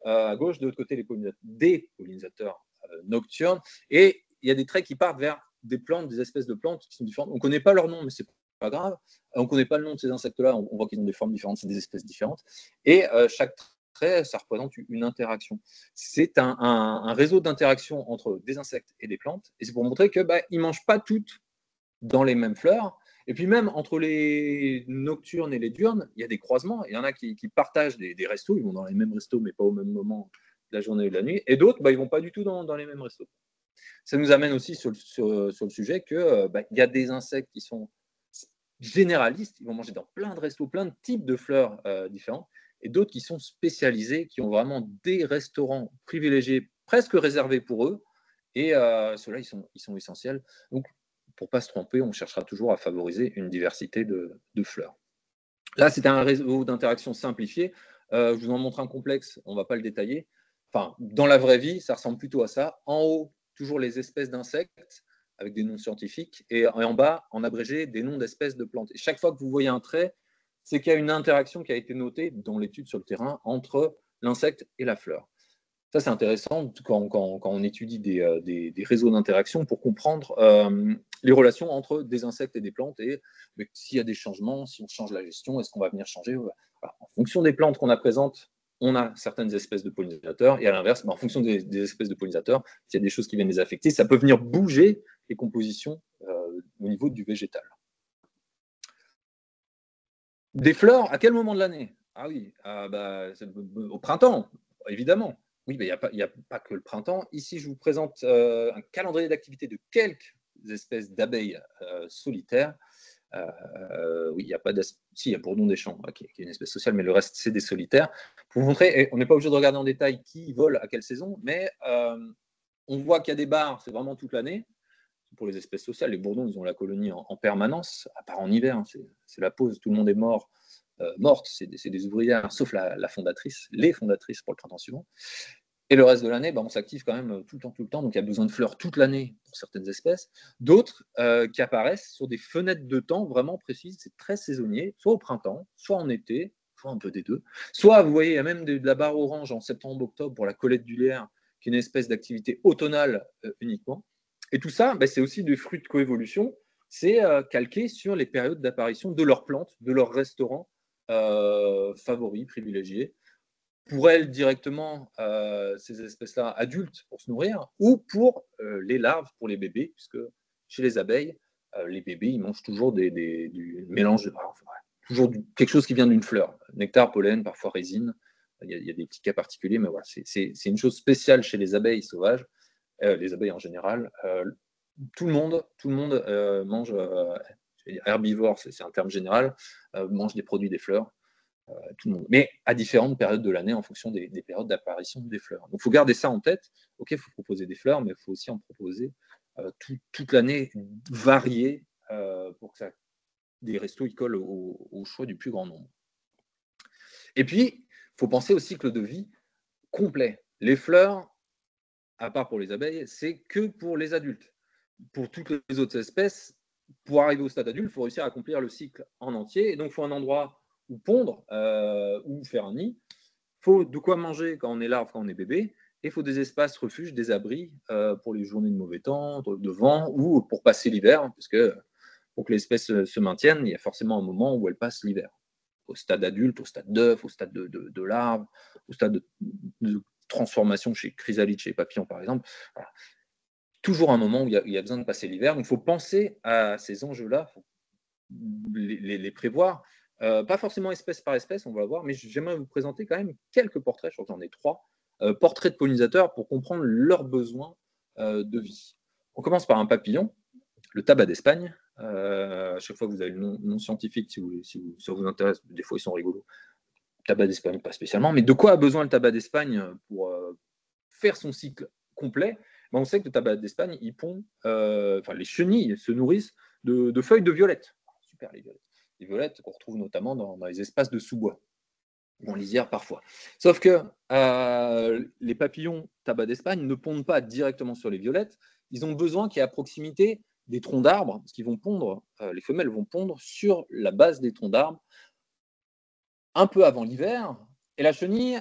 à gauche, de l'autre côté, des pollinisateurs nocturnes, et il y a des traits qui partent vers des plantes, des espèces de plantes qui sont différentes. On ne connaît pas leur nom, mais c'est pas grave. On ne connaît pas le nom de ces insectes-là, on voit qu'ils ont des formes différentes, c'est des espèces différentes, et chaque trait, ça représente une interaction. C'est un réseau d'interaction entre des insectes et des plantes, et c'est pour montrer qu'ils ne mangent pas toutes dans les mêmes fleurs. Et puis même entre les nocturnes et les diurnes, il y a des croisements. Il y en a qui partagent des restos, ils vont dans les mêmes restos, mais pas au même moment de la journée et de la nuit. Et d'autres, ils ne vont pas du tout dans les mêmes restos. Ça nous amène aussi sur le sujet qu'il y a des insectes qui sont généralistes, ils vont manger dans plein de restos, plein de types de fleurs différents, et d'autres qui sont spécialisés, qui ont vraiment des restaurants privilégiés, presque réservés pour eux. Et ceux-là, ils sont essentiels. Donc, pour ne pas se tromper, on cherchera toujours à favoriser une diversité de fleurs. Là, c'est un réseau d'interaction simplifié. Je vous en montre un complexe, on ne va pas le détailler. Enfin, dans la vraie vie, ça ressemble plutôt à ça. En haut, toujours les espèces d'insectes avec des noms scientifiques, et en bas, en abrégé, des noms d'espèces de plantes. Et chaque fois que vous voyez un trait, c'est qu'il y a une interaction qui a été notée dans l'étude sur le terrain entre l'insecte et la fleur. Ça, c'est intéressant quand on étudie des réseaux d'interaction pour comprendre les relations entre des insectes et des plantes, et s'il y a des changements, si on change la gestion, est-ce qu'on va venir changer? Voilà. En fonction des plantes qu'on a présentes, on a certaines espèces de pollinisateurs, et à l'inverse, en fonction des espèces de pollinisateurs, s'il y a des choses qui viennent les affecter, ça peut venir bouger les compositions au niveau du végétal. Des fleurs, à quel moment de l'année? Ah oui, au printemps, évidemment. Oui, mais il n'y a pas que le printemps. Ici, je vous présente un calendrier d'activité de quelques espèces d'abeilles solitaires. Oui, il n'y a pas si, il y a Bourdon des Champs, qui est une espèce sociale, mais le reste, c'est des solitaires. Pour vous montrer, et on n'est pas obligé de regarder en détail qui vole à quelle saison, mais on voit qu'il y a des barres, c'est vraiment toute l'année. Pour les espèces sociales, les bourdons, ils ont la colonie en permanence, à part en hiver, hein, c'est la pause, tout le monde est mort, morte, c'est des ouvrières, sauf la fondatrice, les fondatrices pour le printemps suivant. Et le reste de l'année, on s'active quand même tout le temps, donc il y a besoin de fleurs toute l'année pour certaines espèces. D'autres qui apparaissent sur des fenêtres de temps vraiment précises, c'est très saisonnier, soit au printemps, soit en été, soit un peu des deux. Soit, vous voyez, il y a même de la barre orange en septembre-octobre pour la collecte du lierre, qui est une espèce d'activité automnale uniquement. Et tout ça, c'est aussi des fruits de coévolution, c'est calqué sur les périodes d'apparition de leurs plantes, de leurs restaurants favoris, privilégiés, pour elles directement, ces espèces-là adultes pour se nourrir, ou pour les larves, pour les bébés, puisque chez les abeilles, les bébés, ils mangent toujours du mélange, toujours quelque chose qui vient d'une fleur. Nectar, pollen, parfois résine. Il y a des petits cas particuliers, mais voilà, c'est une chose spéciale chez les abeilles sauvages, les abeilles en général. Tout le monde mange, herbivore, c'est un terme général, mange des produits des fleurs. Tout le monde, mais à différentes périodes de l'année en fonction des périodes d'apparition des fleurs. Donc, il faut garder ça en tête. Ok, il faut proposer des fleurs, mais il faut aussi en proposer toute l'année, variée, pour que des restos ils collent au choix du plus grand nombre. Et puis, il faut penser au cycle de vie complet. Les fleurs, à part pour les abeilles, c'est que pour les adultes. Pour toutes les autres espèces, pour arriver au stade adulte, il faut réussir à accomplir le cycle en entier. Et donc, il faut un endroit où pondre, ou faire un nid. Il faut de quoi manger quand on est larve, quand on est bébé. Et il faut des espaces refuges, des abris pour les journées de mauvais temps, de vent, ou pour passer l'hiver, parce que pour que l'espèce se maintienne, il y a forcément un moment où elle passe l'hiver. Au stade adulte, au stade d'œuf, au stade de larve, au stade de transformation chez chrysalide, chez les papillons par exemple. Voilà. Toujours un moment où il y a besoin de passer l'hiver. Donc il faut penser à ces enjeux-là, les prévoir. Pas forcément espèce par espèce, on va voir, mais j'aimerais vous présenter quand même quelques portraits, je crois que j'en ai 3, portraits de pollinisateurs pour comprendre leurs besoins de vie. On commence par un papillon, le tabac d'Espagne. À chaque fois que vous avez le nom scientifique, si ça vous intéresse, des fois ils sont rigolos. Tabac d'Espagne, pas spécialement, mais de quoi a besoin le tabac d'Espagne pour faire son cycle complet? On sait que le tabac d'Espagne, il pond, les chenilles se nourrissent de feuilles de violette. Super, les violettes. Les violettes qu'on retrouve notamment dans les espaces de sous-bois, ou en lisière parfois. Sauf que les papillons tabac d'Espagne ne pondent pas directement sur les violettes. Ils ont besoin qu'il y ait à proximité des troncs d'arbres, parce qu'ils vont pondre, les femelles vont pondre sur la base des troncs d'arbres un peu avant l'hiver. Et la chenille,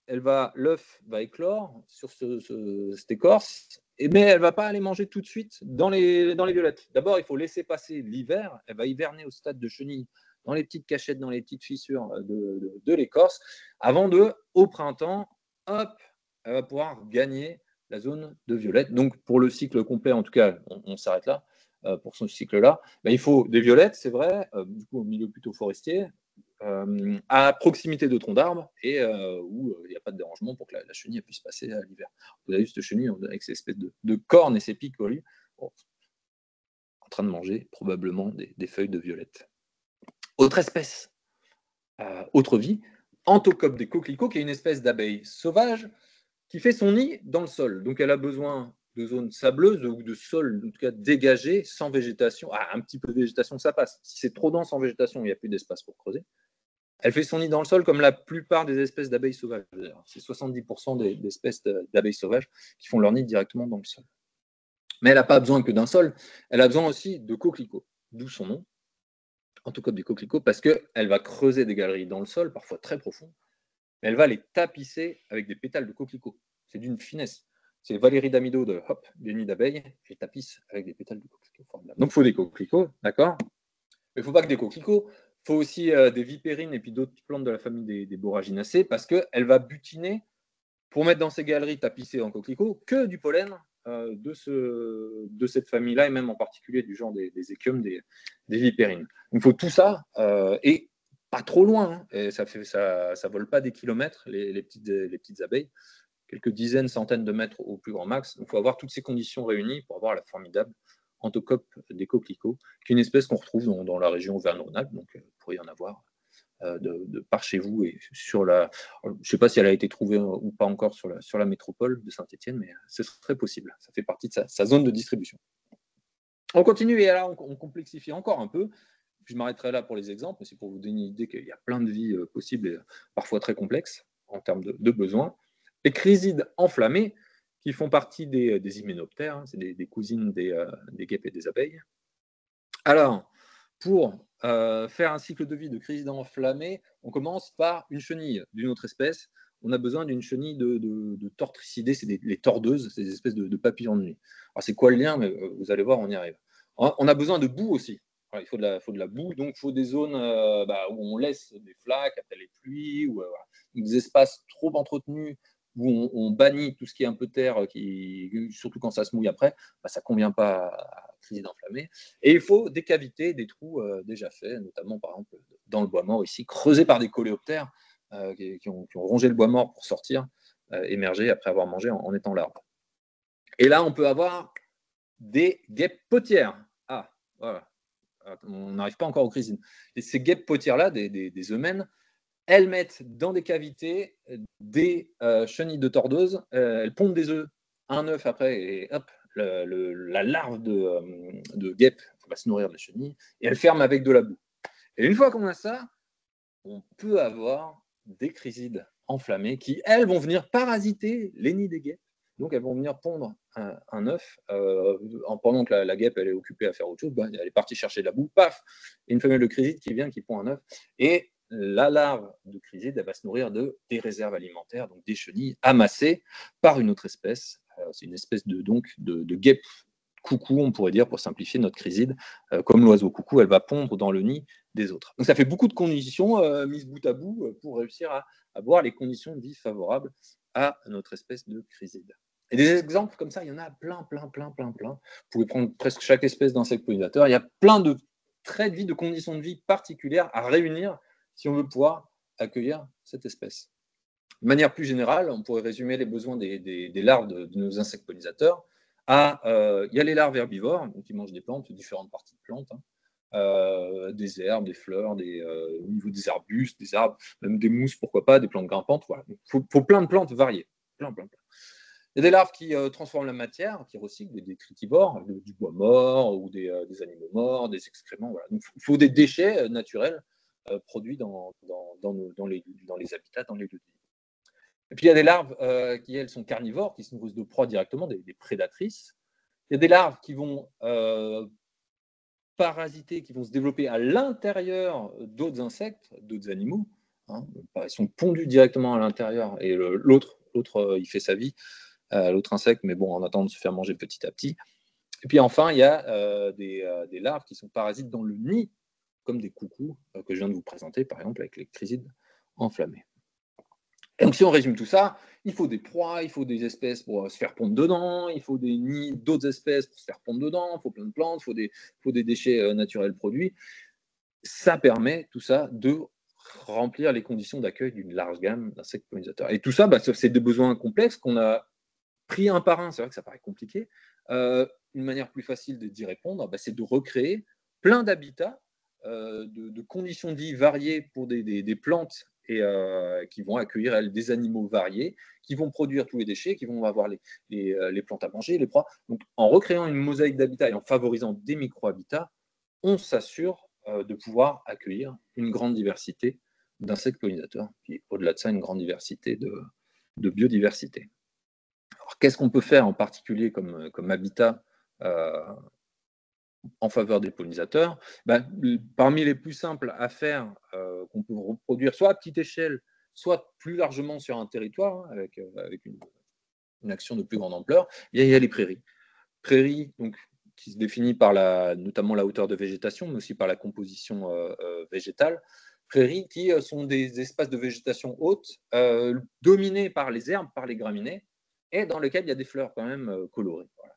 l'œuf va éclore sur cette écorce, mais elle ne va pas aller manger tout de suite dans les violettes. D'abord, il faut laisser passer l'hiver. Elle va hiverner au stade de chenille, dans les petites cachettes, dans les petites fissures de l'écorce, avant au printemps, hop, elle va pouvoir gagner la zone de violette. Donc, pour le cycle complet, en tout cas, on s'arrête là. Pour ce cycle-là, il faut des violettes, c'est vrai, du coup, au milieu plutôt forestier, à proximité de troncs d'arbres et où il n'y a pas de dérangement pour que la chenille puisse passer à l'hiver. Vous avez vu cette chenille avec ses espèces de cornes et ses pics poilus, en train de manger probablement des feuilles de violette. Autre espèce, autre vie, Anthocope des coquelicots, qui est une espèce d'abeille sauvage qui fait son nid dans le sol. Donc elle a besoin de zones sableuses ou de sol, en tout cas dégagé, sans végétation. Un petit peu de végétation, ça passe. Si c'est trop dense en végétation, il n'y a plus d'espace pour creuser. Elle fait son nid dans le sol comme la plupart des espèces d'abeilles sauvages. C'est 70% des espèces d'abeilles sauvages qui font leur nid directement dans le sol. Mais elle n'a pas besoin que d'un sol, elle a besoin aussi de coquelicots, d'où son nom, Anthocope des coquelicots, parce qu'elle va creuser des galeries dans le sol, parfois très profondes, mais elle va les tapisser avec des pétales de coquelicots. C'est d'une finesse. C'est Valérie Damido des nids d'abeilles, elle tapisse avec des pétales de coquelicots. Donc, il faut des coquelicots, d'accord? Mais il ne faut pas que des coquelicots. Il faut aussi des vipérines et puis d'autres plantes de la famille des Borraginacées parce qu'elle va butiner pour mettre dans ses galeries tapissées en coquelicots que du pollen de cette famille-là et même en particulier du genre des échiums, des vipérines. Donc, il faut tout ça et pas trop loin. Hein, et ça vole pas des kilomètres, les petites abeilles. Quelques dizaines, centaines de mètres au plus grand max. Il faut avoir toutes ces conditions réunies pour avoir la formidable Anthocope des coquelicots, qui est une espèce qu'on retrouve dans la région Auvergne-Rhône-Alpes, donc vous pourriez en avoir de par chez vous et sur la. Je ne sais pas si elle a été trouvée ou pas encore sur la métropole de Saint-Étienne, mais ce serait possible. Ça fait partie de sa zone de distribution. On continue et là on complexifie encore un peu. Je m'arrêterai là pour les exemples, mais c'est pour vous donner une idée qu'il y a plein de vies possibles et parfois très complexes en termes de besoins. Les chrysides enflammées, qui font partie des hyménoptères, hein, c'est des cousines des guêpes et des abeilles. Alors, pour faire un cycle de vie de chryside enflammée, on commence par une chenille d'une autre espèce. On a besoin d'une chenille de tortricidés, c'est les tordeuses, c'est des espèces de papillons de nuit. Alors, c'est quoi le lien? Mais vous allez voir, on y arrive. On a besoin de boue aussi. Alors, il faut de la boue, donc il faut des zones où on laisse des flaques après les pluies, ou des espaces trop entretenus où on bannit tout ce qui est un peu terre, surtout quand ça se mouille après, ça ne convient pas à chryside enflammée. Et il faut des cavités, des trous déjà faits, notamment par exemple dans le bois mort ici, creusés par des coléoptères qui ont rongé le bois mort pour sortir, émerger après avoir mangé en étant larve. Et là, on peut avoir des guêpes potières. Ah, voilà. On n'arrive pas encore aux chrysides. Et ces guêpes potières-là, des eumènes, elles mettent dans des cavités des chenilles de tordeuses, elles pondent des œufs, un œuf après, et hop, la larve de guêpe va se nourrir de la chenille, et elle ferme avec de la boue. Et une fois qu'on a ça, on peut avoir des chrysides enflammées qui, elles, vont venir parasiter les nids des guêpes. Donc, elles vont venir pondre un œuf pendant que la guêpe elle est occupée à faire autre chose. Elle est partie chercher de la boue, paf, et une femelle de chryside qui vient, qui pond un œuf. Et la larve de chryside, elle va se nourrir des réserves alimentaires, donc des chenilles amassées par une autre espèce. C'est une espèce de guêpe coucou, on pourrait dire, pour simplifier notre chryside. Comme l'oiseau coucou, elle va pondre dans le nid des autres. Donc ça fait beaucoup de conditions mises bout à bout pour réussir à avoir les conditions de vie favorables à notre espèce de chryside. Et des exemples comme ça, il y en a plein. Vous pouvez prendre presque chaque espèce d'insecte pollinisateur. Il y a plein de traits de vie, de conditions de vie particulières à réunir si on veut pouvoir accueillir cette espèce. De manière plus générale, on pourrait résumer les besoins des larves de nos insectes pollinisateurs à il y a les larves herbivores, qui mangent des plantes, différentes parties de plantes, des herbes, des fleurs, au niveau des arbustes, des arbres, même des mousses, pourquoi pas, des plantes grimpantes. Voilà. Il faut plein de plantes variées. Plein. Il y a des larves qui transforment la matière, qui recyclent des critivores, du bois mort ou des animaux morts, des excréments. Voilà. Donc, il faut des déchets naturels produits dans les habitats, dans les lieux de vie. Et puis il y a des larves qui, elles, sont carnivores, qui se nourrissent de proies directement, des prédatrices. Il y a des larves qui vont parasiter, qui vont se développer à l'intérieur d'autres insectes, d'autres animaux. Hein. Ils sont pondus directement à l'intérieur et l'autre, il fait sa vie, l'autre insecte, mais bon, en attendant de se faire manger petit à petit. Et puis enfin, il y a des larves qui sont parasites dans le nid, comme des coucous que je viens de vous présenter, par exemple, avec les chrysides enflammés. Et donc, si on résume tout ça, il faut des proies, il faut des espèces pour se faire pondre dedans, il faut des nids d'autres espèces pour se faire pondre dedans, il faut plein de plantes, il faut des déchets naturels produits. Ça permet, tout ça, de remplir les conditions d'accueil d'une large gamme d'insectes pollinisateurs. Et tout ça, c'est des besoins complexes qu'on a pris un par un. C'est vrai que ça paraît compliqué. Une manière plus facile d'y répondre, c'est de recréer plein d'habitats, de conditions de vie variées pour des plantes et qui vont accueillir elles, des animaux variés, qui vont produire tous les déchets, qui vont avoir les plantes à manger, les proies. Donc, en recréant une mosaïque d'habitats et en favorisant des micro-habitats, on s'assure de pouvoir accueillir une grande diversité d'insectes pollinisateurs, puis au-delà de ça, une grande diversité de biodiversité. Alors, qu'est-ce qu'on peut faire en particulier comme habitat en faveur des pollinisateurs? Parmi les plus simples à faire, qu'on peut reproduire soit à petite échelle, soit plus largement sur un territoire, avec une action de plus grande ampleur, il y a les prairies. Prairies, donc qui se définit par notamment la hauteur de végétation, mais aussi par la composition végétale. Prairies qui sont des espaces de végétation haute, dominés par les herbes, par les graminées, et dans lesquels il y a des fleurs quand même colorées. Voilà,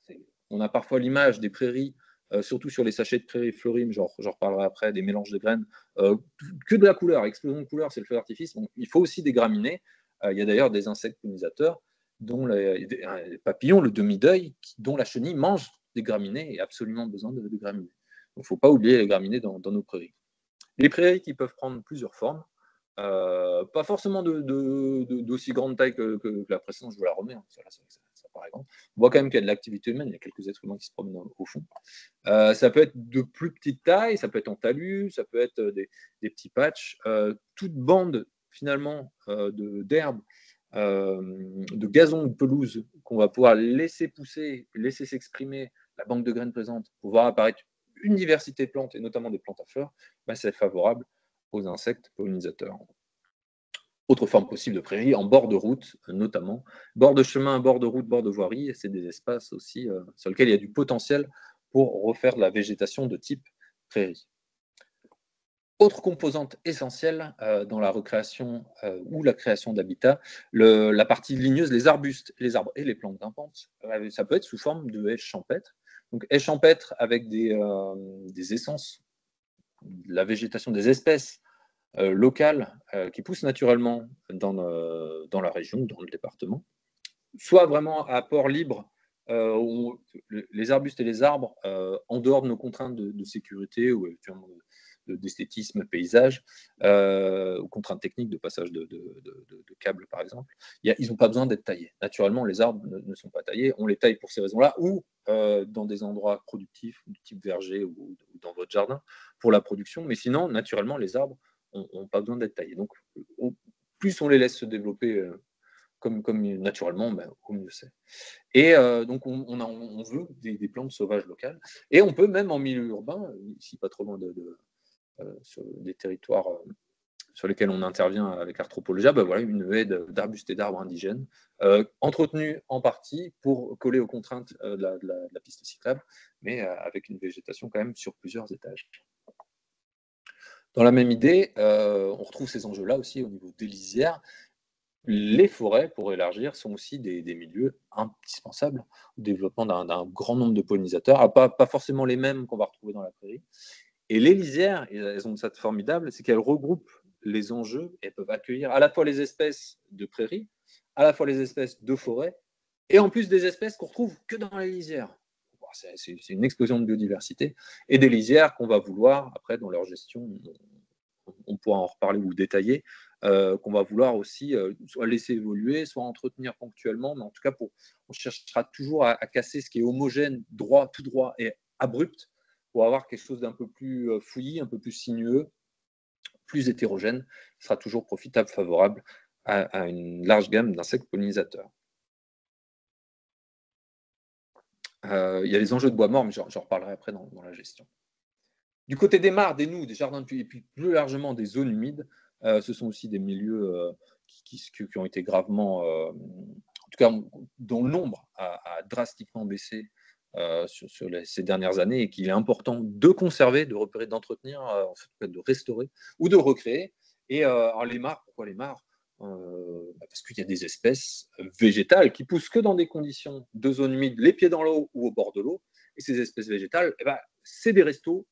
on a parfois l'image des prairies, surtout sur les sachets de prairies fleuries, mais j'en reparlerai après, des mélanges de graines, que de la couleur, explosion de couleur, c'est le feu d'artifice. Donc, il faut aussi des graminées. Il y a d'ailleurs des insectes pollinisateurs, dont les papillons, le demi-deuil, dont la chenille mange des graminées et a absolument besoin de graminées. Donc, il ne faut pas oublier les graminées dans nos prairies. Les prairies qui peuvent prendre plusieurs formes, pas forcément d'aussi grande taille que la précédente, je vous la remets, hein, ça paraît grand. On voit quand même qu'il y a de l'activité humaine, il y a quelques êtres humains qui se promènent au fond. Ça peut être de plus petite taille, ça peut être en talus, ça peut être des petits patchs, toute bande finalement d'herbes, de gazon ou de pelouse qu'on va pouvoir laisser pousser, laisser s'exprimer la banque de graines présente pour voir apparaître une diversité de plantes, et notamment des plantes à fleurs, c'est favorable aux insectes pollinisateurs. Autre forme possible de prairie, en bord de route, notamment. Bord de chemin, bord de route, bord de voirie, c'est des espaces aussi sur lesquels il y a du potentiel pour refaire de la végétation de type prairie. Autre composante essentielle dans la recréation ou la création d'habitats, la partie ligneuse, les arbustes, les arbres et les plantes grimpantes, ça peut être sous forme de haies champêtres. Donc haies champêtres avec des essences, de la végétation des espèces locales qui poussent naturellement dans la région, dans le département, soit vraiment à port libre, les arbustes et les arbres, en dehors de nos contraintes de sécurité ou d'esthétisme, paysage, ou contraintes techniques de passage de câbles, par exemple, ils n'ont pas besoin d'être taillés. Naturellement, les arbres ne sont pas taillés. On les taille pour ces raisons-là, ou dans des endroits productifs, du type verger ou dans votre jardin, pour la production. Mais sinon, naturellement, les arbres n'ont pas besoin d'être taillés. Donc, plus on les laisse se développer comme naturellement, au mieux c'est. Et donc, on veut des plantes sauvages locales. Et on peut même en milieu urbain, ici pas trop loin sur des territoires sur lesquels on intervient avec l'arthropologie, voilà, une haie d'arbustes et d'arbres indigènes, entretenue en partie pour coller aux contraintes de la piste cyclable, mais avec une végétation quand même sur plusieurs étages. Dans la même idée, on retrouve ces enjeux-là aussi au niveau des lisières. Les forêts, pour élargir, sont aussi des milieux indispensables au développement d'un grand nombre de pollinisateurs, pas forcément les mêmes qu'on va retrouver dans la prairie. Et les lisières, elles ont ça de formidable, c'est qu'elles regroupent les enjeux et peuvent accueillir à la fois les espèces de prairie, à la fois les espèces de forêt, et en plus des espèces qu'on retrouve que dans les lisières. C'est une explosion de biodiversité, et des lisières qu'on va vouloir, après, dans leur gestion, on pourra en reparler ou détailler, qu'on va vouloir aussi soit laisser évoluer, soit entretenir ponctuellement, mais en tout cas, on cherchera toujours à casser ce qui est homogène, tout droit et abrupt, pour avoir quelque chose d'un peu plus fouillis, un peu plus sinueux, plus hétérogène, qui sera toujours profitable, favorable à une large gamme d'insectes pollinisateurs. Il y a les enjeux de bois mort, mais j'en reparlerai après dans la gestion. Du côté des mares, des noues, des jardins de pluie, et puis plus largement des zones humides, ce sont aussi des milieux qui ont été gravement, en tout cas, dont le nombre a drastiquement baissé sur ces dernières années, et qu'il est important de conserver, de repérer, d'entretenir, en fait, de restaurer ou de recréer. Et alors les mares, pourquoi les mares? Parce qu'il y a des espèces végétales qui poussent que dans des conditions de zone humide, les pieds dans l'eau ou au bord de l'eau. Et ces espèces végétales, c'est des restos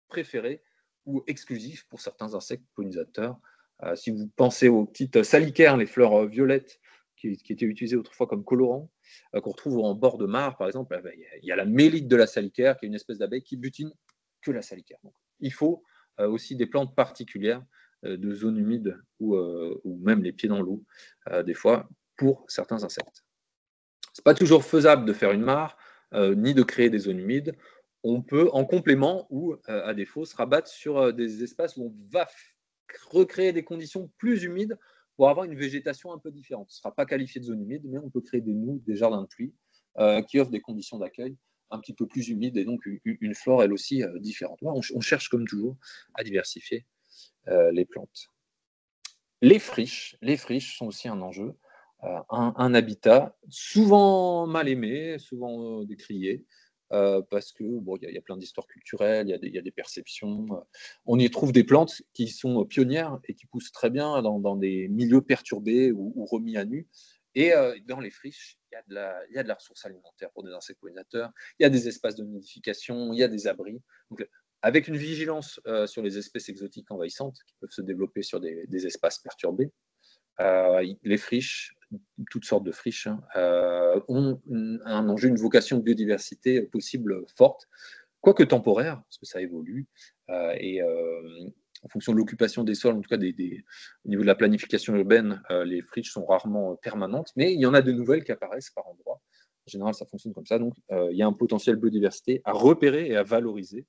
préférés ou exclusifs pour certains insectes pollinisateurs. Si vous pensez aux petites salicaires, les fleurs violettes qui étaient utilisées autrefois comme colorants, qu'on retrouve en bord de mare, par exemple, il y a la mélite de la salicaire, qui est une espèce d'abeille qui butine que la salicaire. Donc, il faut aussi des plantes particulières de zones humides ou même les pieds dans l'eau, des fois, pour certains insectes. Ce n'est pas toujours faisable de faire une mare, ni de créer des zones humides. On peut, en complément ou à défaut, se rabattre sur des espaces où on va recréer des conditions plus humides pour avoir une végétation un peu différente. Ce ne sera pas qualifié de zone humide, mais on peut créer des noues, des jardins de pluie qui offrent des conditions d'accueil un petit peu plus humides et donc une flore, elle aussi, différente. On cherche, comme toujours, à diversifier les plantes. Les friches sont aussi un enjeu. Un habitat souvent mal aimé, souvent décrié, parce que bon, il y a plein d'histoires culturelles, il y a des perceptions. On y trouve des plantes qui sont pionnières et qui poussent très bien dans des milieux perturbés ou remis à nu. Et dans les friches, il y a de la ressource alimentaire pour des insectes pollinateurs, il y a des espaces de nidification, il y a des abris. Donc, avec une vigilance sur les espèces exotiques envahissantes qui peuvent se développer sur des espaces perturbés, les friches, toutes sortes de friches, ont un enjeu, une vocation de biodiversité possible forte, quoique temporaire, parce que ça évolue, et en fonction de l'occupation des sols, en tout cas au niveau de la planification urbaine, les friches sont rarement permanentes, mais il y en a de nouvelles qui apparaissent par endroits. En général, ça fonctionne comme ça. Donc, il y a un potentiel biodiversité à repérer et à valoriser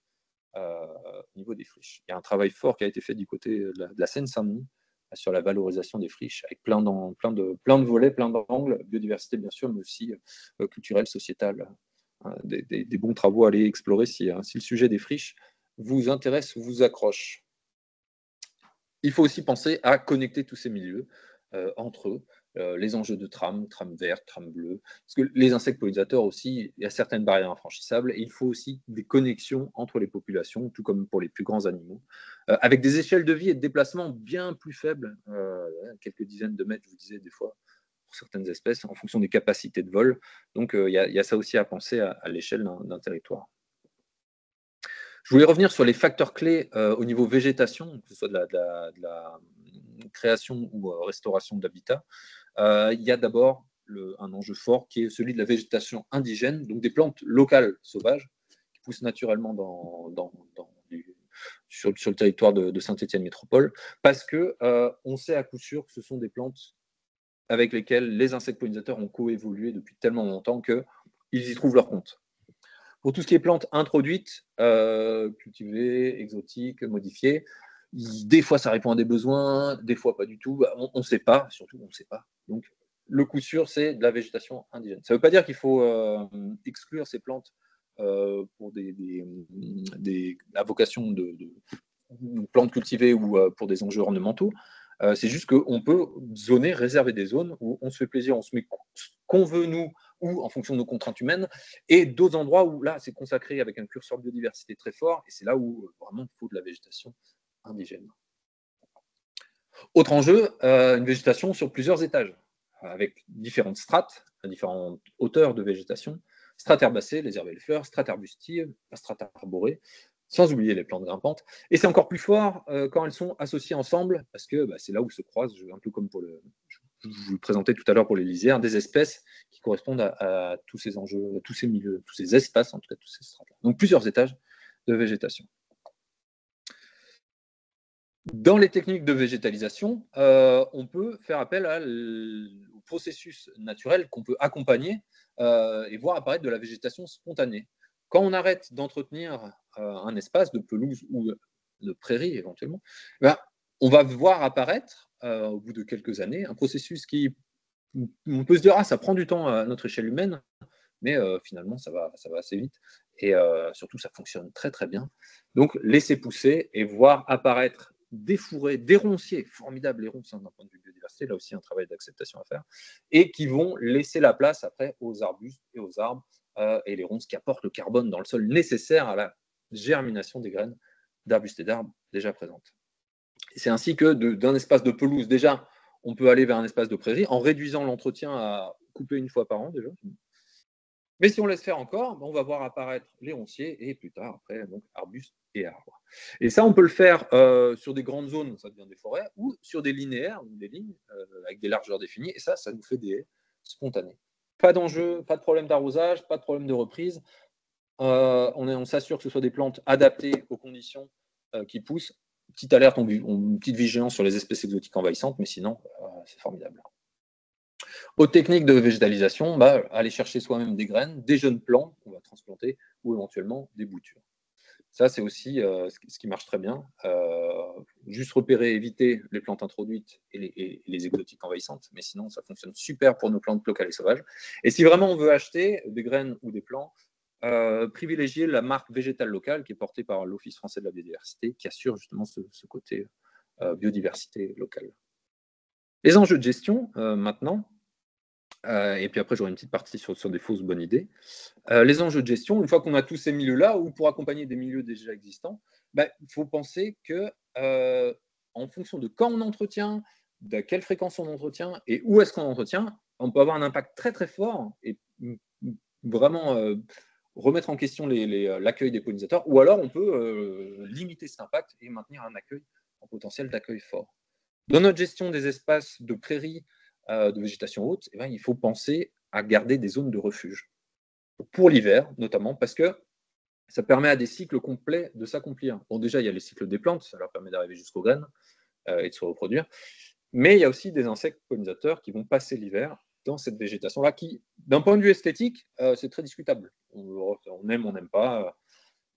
au niveau des friches. Il y a un travail fort qui a été fait du côté de la Seine-Saint-Denis sur la valorisation des friches, avec plein de volets, plein d'angles, biodiversité bien sûr, mais aussi culturelle, sociétale. Des bons travaux à aller explorer si le sujet des friches vous intéresse ou vous accroche. Il faut aussi penser à connecter tous ces milieux entre eux, les enjeux de trame verte, trame bleue, parce que les insectes pollinisateurs aussi, il y a certaines barrières infranchissables, et il faut aussi des connexions entre les populations, tout comme pour les plus grands animaux, avec des échelles de vie et de déplacement bien plus faibles, quelques dizaines de mètres, je vous disais, des fois, pour certaines espèces, en fonction des capacités de vol. Donc, il y a ça aussi à penser à l'échelle d'un territoire. Je voulais revenir sur les facteurs clés au niveau végétation, que ce soit de la création ou restauration d'habitat. Il y a d'abord un enjeu fort qui est celui de la végétation indigène, donc des plantes locales sauvages qui poussent naturellement sur le territoire de Saint-Étienne Métropole, parce qu'on sait à coup sûr que ce sont des plantes avec lesquelles les insectes pollinisateurs ont coévolué depuis tellement longtemps qu'ils y trouvent leur compte. Pour tout ce qui est plantes introduites, cultivées, exotiques, modifiées, des fois ça répond à des besoins, des fois pas du tout. On ne sait pas, surtout on ne sait pas. Donc le coup sûr, c'est de la végétation indigène. Ça ne veut pas dire qu'il faut exclure ces plantes pour la vocation de plantes cultivées ou pour des enjeux ornementaux. C'est juste qu'on peut zoner, réserver des zones où on se fait plaisir, on se met ce qu'on veut nous, ou en fonction de nos contraintes humaines, et d'autres endroits où là, c'est consacré avec un curseur de biodiversité très fort, et c'est là où vraiment il faut de la végétation indigène. Autre enjeu, une végétation sur plusieurs étages, avec différentes strates, différentes hauteurs de végétation, strates herbacées, les herbes et les fleurs, strates arbustives, strates arborées, sans oublier les plantes grimpantes. Et c'est encore plus fort quand elles sont associées ensemble, parce que c'est là où se croisent, un peu comme je vous le présentais tout à l'heure pour les lisières, des espèces qui correspondent à tous ces enjeux, tous ces milieux, tous ces espaces, en tout cas, tous ces strates. Donc plusieurs étages de végétation. Dans les techniques de végétalisation, on peut faire appel au processus naturel qu'on peut accompagner et voir apparaître de la végétation spontanée. Quand on arrête d'entretenir un espace de pelouse ou de prairie éventuellement, on va voir apparaître au bout de quelques années un processus qui, on peut se dire, ça prend du temps à notre échelle humaine, mais finalement ça va assez vite et surtout ça fonctionne très très bien. Donc laisser pousser et voir apparaître des fourrés, des ronciers, formidables les ronces d'un point de vue biodiversité, là aussi un travail d'acceptation à faire, et qui vont laisser la place après aux arbustes et aux arbres et les ronces qui apportent le carbone dans le sol nécessaire à la germination des graines d'arbustes et d'arbres déjà présentes. C'est ainsi que d'un espace de pelouse, déjà, on peut aller vers un espace de prairie en réduisant l'entretien à couper une fois par an déjà. Mais si on laisse faire encore, on va voir apparaître les ronciers et plus tard, après, donc, arbustes et arbres. Et ça, on peut le faire sur des grandes zones, ça devient des forêts, ou sur des linéaires, des lignes avec des largeurs définies. Et ça nous fait des haies spontanées. Pas d'enjeu, pas de problème d'arrosage, pas de problème de reprise. On s'assure que ce soit des plantes adaptées aux conditions qui poussent. Petite alerte, une petite vigilance sur les espèces exotiques envahissantes, mais sinon, c'est formidable. Autre technique de végétalisation, aller chercher soi-même des graines, des jeunes plants qu'on va transplanter ou éventuellement des boutures. Ça, c'est aussi ce qui marche très bien. Juste repérer, éviter les plantes introduites et les exotiques envahissantes, mais sinon, ça fonctionne super pour nos plantes locales et sauvages. Et si vraiment on veut acheter des graines ou des plants, privilégier la marque végétale locale qui est portée par l'Office français de la biodiversité, qui assure justement ce côté biodiversité locale. Les enjeux de gestion, maintenant, Et puis après, j'aurai une petite partie sur des fausses bonnes idées. Les enjeux de gestion, une fois qu'on a tous ces milieux-là, ou pour accompagner des milieux déjà existants, il faut penser que en fonction de quand on entretient, de quelle fréquence on entretient et où est-ce qu'on entretient, on peut avoir un impact très très fort et vraiment remettre en question l'accueil des pollinisateurs, ou alors on peut limiter cet impact et maintenir un accueil en potentiel d'accueil fort. Dans notre gestion des espaces de prairies de végétation haute, il faut penser à garder des zones de refuge pour l'hiver, notamment parce que ça permet à des cycles complets de s'accomplir. Bon, déjà, il y a les cycles des plantes, ça leur permet d'arriver jusqu'aux graines et de se reproduire. Mais il y a aussi des insectes pollinisateurs qui vont passer l'hiver dans cette végétation-là, qui, d'un point de vue esthétique, c'est très discutable. On aime, on n'aime pas.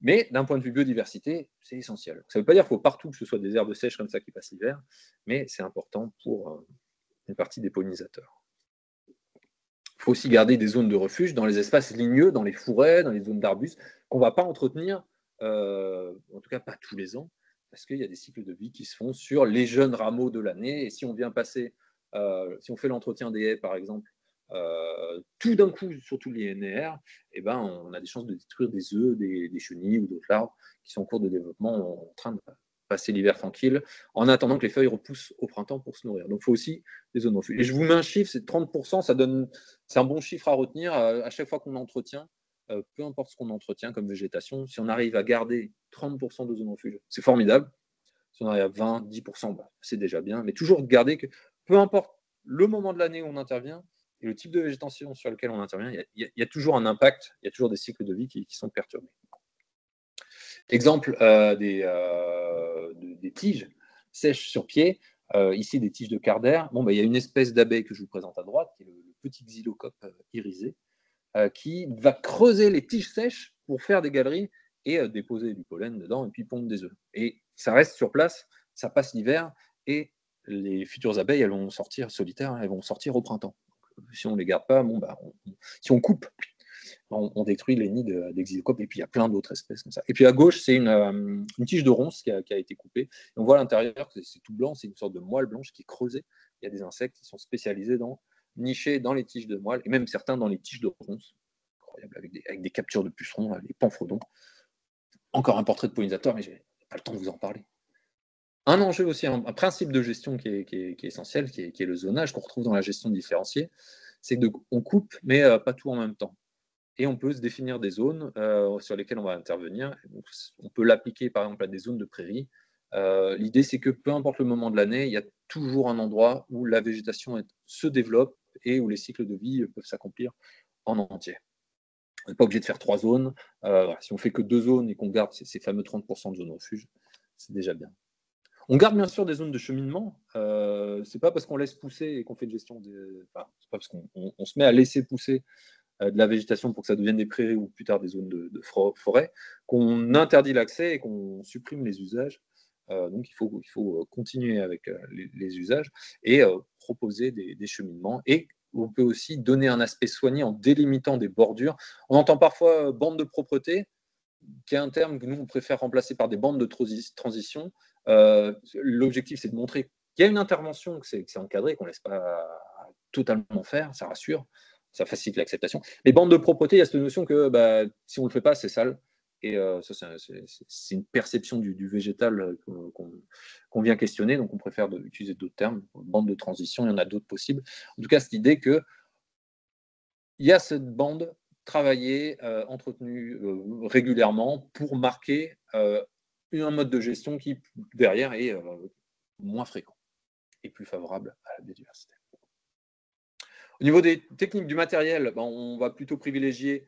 Mais d'un point de vue biodiversité, c'est essentiel. Ça ne veut pas dire qu'il faut partout que ce soit des herbes sèches comme ça qui passent l'hiver, mais c'est important pour une partie des pollinisateurs. Il faut aussi garder des zones de refuge dans les espaces ligneux, dans les forêts, dans les zones d'arbustes, qu'on ne va pas entretenir, en tout cas pas tous les ans, parce qu'il y a des cycles de vie qui se font sur les jeunes rameaux de l'année. Et si on vient passer, si on fait l'entretien des haies, par exemple, tout d'un coup sur tout l'INR, on a des chances de détruire des œufs, des chenilles ou d'autres larves qui sont en cours de développement, en train de passer l'hiver tranquille, en attendant que les feuilles repoussent au printemps pour se nourrir. Donc il faut aussi des zones de refuge. Et je vous mets un chiffre, c'est 30%, c'est un bon chiffre à retenir à chaque fois qu'on entretient, peu importe ce qu'on entretient comme végétation, si on arrive à garder 30% de zones de refuge, c'est formidable. Si on arrive à 20, 10%, c'est déjà bien. Mais toujours garder que, peu importe le moment de l'année où on intervient et le type de végétation sur lequel on intervient, il y a toujours un impact, il y a toujours des cycles de vie qui sont perturbés. Exemple des tiges sèches sur pied, ici des tiges de cardère. Bon, il y a une espèce d'abeille que je vous présente à droite, qui est le petit xylocope irisé, qui va creuser les tiges sèches pour faire des galeries et déposer du pollen dedans et puis pondre des œufs. Et ça reste sur place, ça passe l'hiver et les futures abeilles, elles vont sortir solitaires, elles vont sortir au printemps. Si on ne les garde pas, si on coupe, on détruit les nids d'exilocopes, et puis il y a plein d'autres espèces comme ça. Et puis à gauche, c'est une tige de ronce qui a été coupée. Et on voit à l'intérieur que c'est tout blanc, c'est une sorte de moelle blanche qui est creusée. Il y a des insectes qui sont spécialisés nichés dans les tiges de moelle, et même certains dans les tiges de ronce. Incroyable, avec des captures de pucerons, les pamphodons. Encore un portrait de pollinisateur, mais je n'ai pas le temps de vous en parler. Un enjeu aussi, un principe de gestion qui est essentiel, qui est le zonage, qu'on retrouve dans la gestion différenciée, c'est qu'on coupe, mais pas tout en même temps. Et on peut se définir des zones sur lesquelles on va intervenir. Donc, on peut l'appliquer par exemple à des zones de prairies. L'idée, c'est que peu importe le moment de l'année, il y a toujours un endroit où la végétation se développe et où les cycles de vie peuvent s'accomplir en entier. On n'est pas obligé de faire 3 zones. Si on fait que 2 zones et qu'on garde ces fameux 30% de zones refuge, c'est déjà bien. On garde bien sûr des zones de cheminement. C'est pas parce qu'on laisse pousser et qu'on fait une gestion c'est pas parce qu'on se met à laisser pousser de la végétation pour que ça devienne des prairies ou plus tard des zones de forêt, qu'on interdit l'accès et qu'on supprime les usages. Donc il faut continuer avec les usages et proposer des cheminements. Et on peut aussi donner un aspect soigné en délimitant des bordures. On entend parfois bande de propreté, qui est un terme que nous, on préfère remplacer par des bandes de transition. L'objectif, c'est de montrer qu'il y a une intervention, que c'est encadré, qu'on ne laisse pas totalement faire, ça rassure, ça facilite l'acceptation. Les bandes de propreté, il y a cette notion que si on ne le fait pas, c'est sale. Et ça, c'est une perception du végétal qu'on vient questionner, donc on préfère utiliser d'autres termes. Bande de transition, il y en a d'autres possibles. En tout cas, cette idée qu'il y a cette bande travaillée, entretenue régulièrement pour marquer un mode de gestion qui, derrière, est moins fréquent et plus favorable à la biodiversité. Au niveau des techniques du matériel, on va plutôt privilégier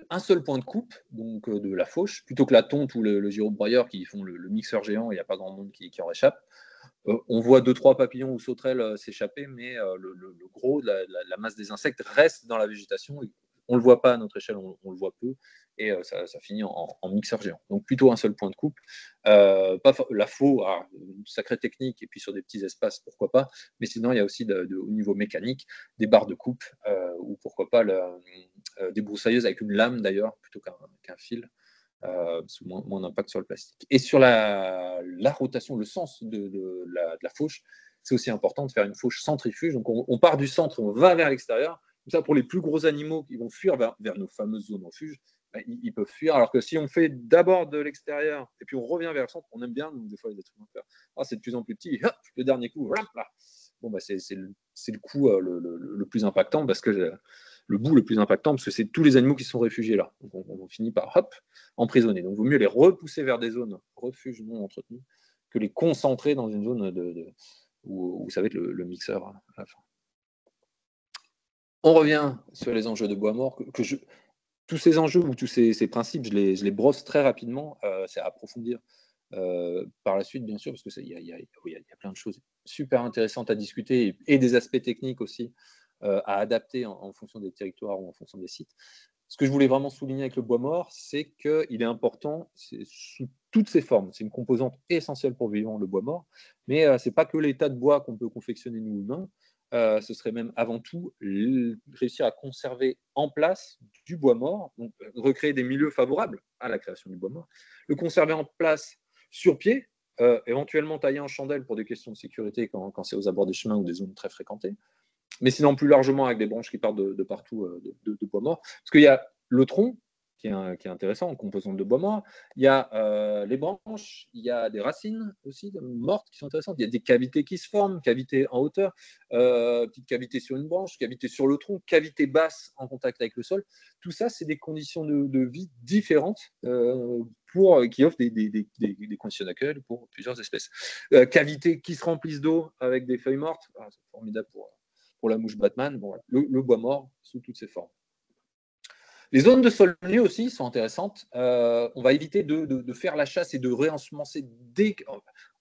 un seul point de coupe, donc de la fauche, plutôt que la tonte ou le gyrobroyeur qui font le mixeur géant, il n'y a pas grand monde qui en échappe. On voit 2-3 papillons ou sauterelles s'échapper, mais le gros de la masse des insectes reste dans la végétation. On ne le voit pas à notre échelle, on le voit peu, et ça finit en mixeur géant. Donc plutôt un seul point de coupe. Pas la faux, une sacrée technique, et puis sur des petits espaces, pourquoi pas. Mais sinon, il y a aussi au niveau mécanique des barres de coupe, ou pourquoi pas des broussailleuses avec une lame d'ailleurs, plutôt qu'un fil. Moins d'impact sur le plastique. Et sur la rotation, le sens de la fauche, c'est aussi important de faire une fauche centrifuge. Donc, on part du centre, on va vers l'extérieur. Comme ça, pour les plus gros animaux qui vont fuir vers nos fameuses zones refuges, ils peuvent fuir. Alors que si on fait d'abord de l'extérieur et puis on revient vers le centre, on aime bien, des fois, les êtres humains faire c'est de plus en plus petit, hop, le dernier coup, là. Bon, c'est le coup le plus impactant parce que le bout le plus impactant parce que c'est tous les animaux qui sont réfugiés là. Donc on finit par emprisonner. Donc il vaut mieux les repousser vers des zones refuges non entretenues que les concentrer dans une zone où ça va être le mixeur à la fin. On revient sur les enjeux de bois mort. Tous ces enjeux ou tous ces principes, je les brosse très rapidement. C'est à approfondir par la suite, bien sûr, parce qu'il y a plein de choses super intéressantes à discuter et des aspects techniques aussi à adapter en fonction des territoires ou en fonction des sites. Ce que je voulais vraiment souligner avec le bois mort, c'est qu'il est important sous toutes ses formes. C'est une composante essentielle pour vivre le bois mort, mais ce n'est pas que les tas de bois qu'on peut confectionner nous humains. Ce serait même avant tout réussir à conserver en place du bois mort, donc recréer des milieux favorables à la création du bois mort, le conserver en place sur pied, éventuellement taillé en chandelle pour des questions de sécurité quand c'est aux abords des chemins ou des zones très fréquentées, mais sinon plus largement avec des branches qui partent de partout de bois mort. Parce qu'il y a le tronc, qui est intéressant, en composante de bois mort. Il y a les branches, il y a des racines aussi mortes qui sont intéressantes. Il y a des cavités qui se forment, cavités en hauteur, petite cavité sur une branche, cavité sur le tronc, cavité basse en contact avec le sol. Tout ça, c'est des conditions de vie différentes qui offrent des conditions d'accueil pour plusieurs espèces. Cavités qui se remplissent d'eau avec des feuilles mortes, c'est formidable pour la mouche Batman. Bon, voilà. Le bois mort sous toutes ses formes. Les zones de sol nu aussi sont intéressantes. On va éviter de faire la chasse et de réensemencer en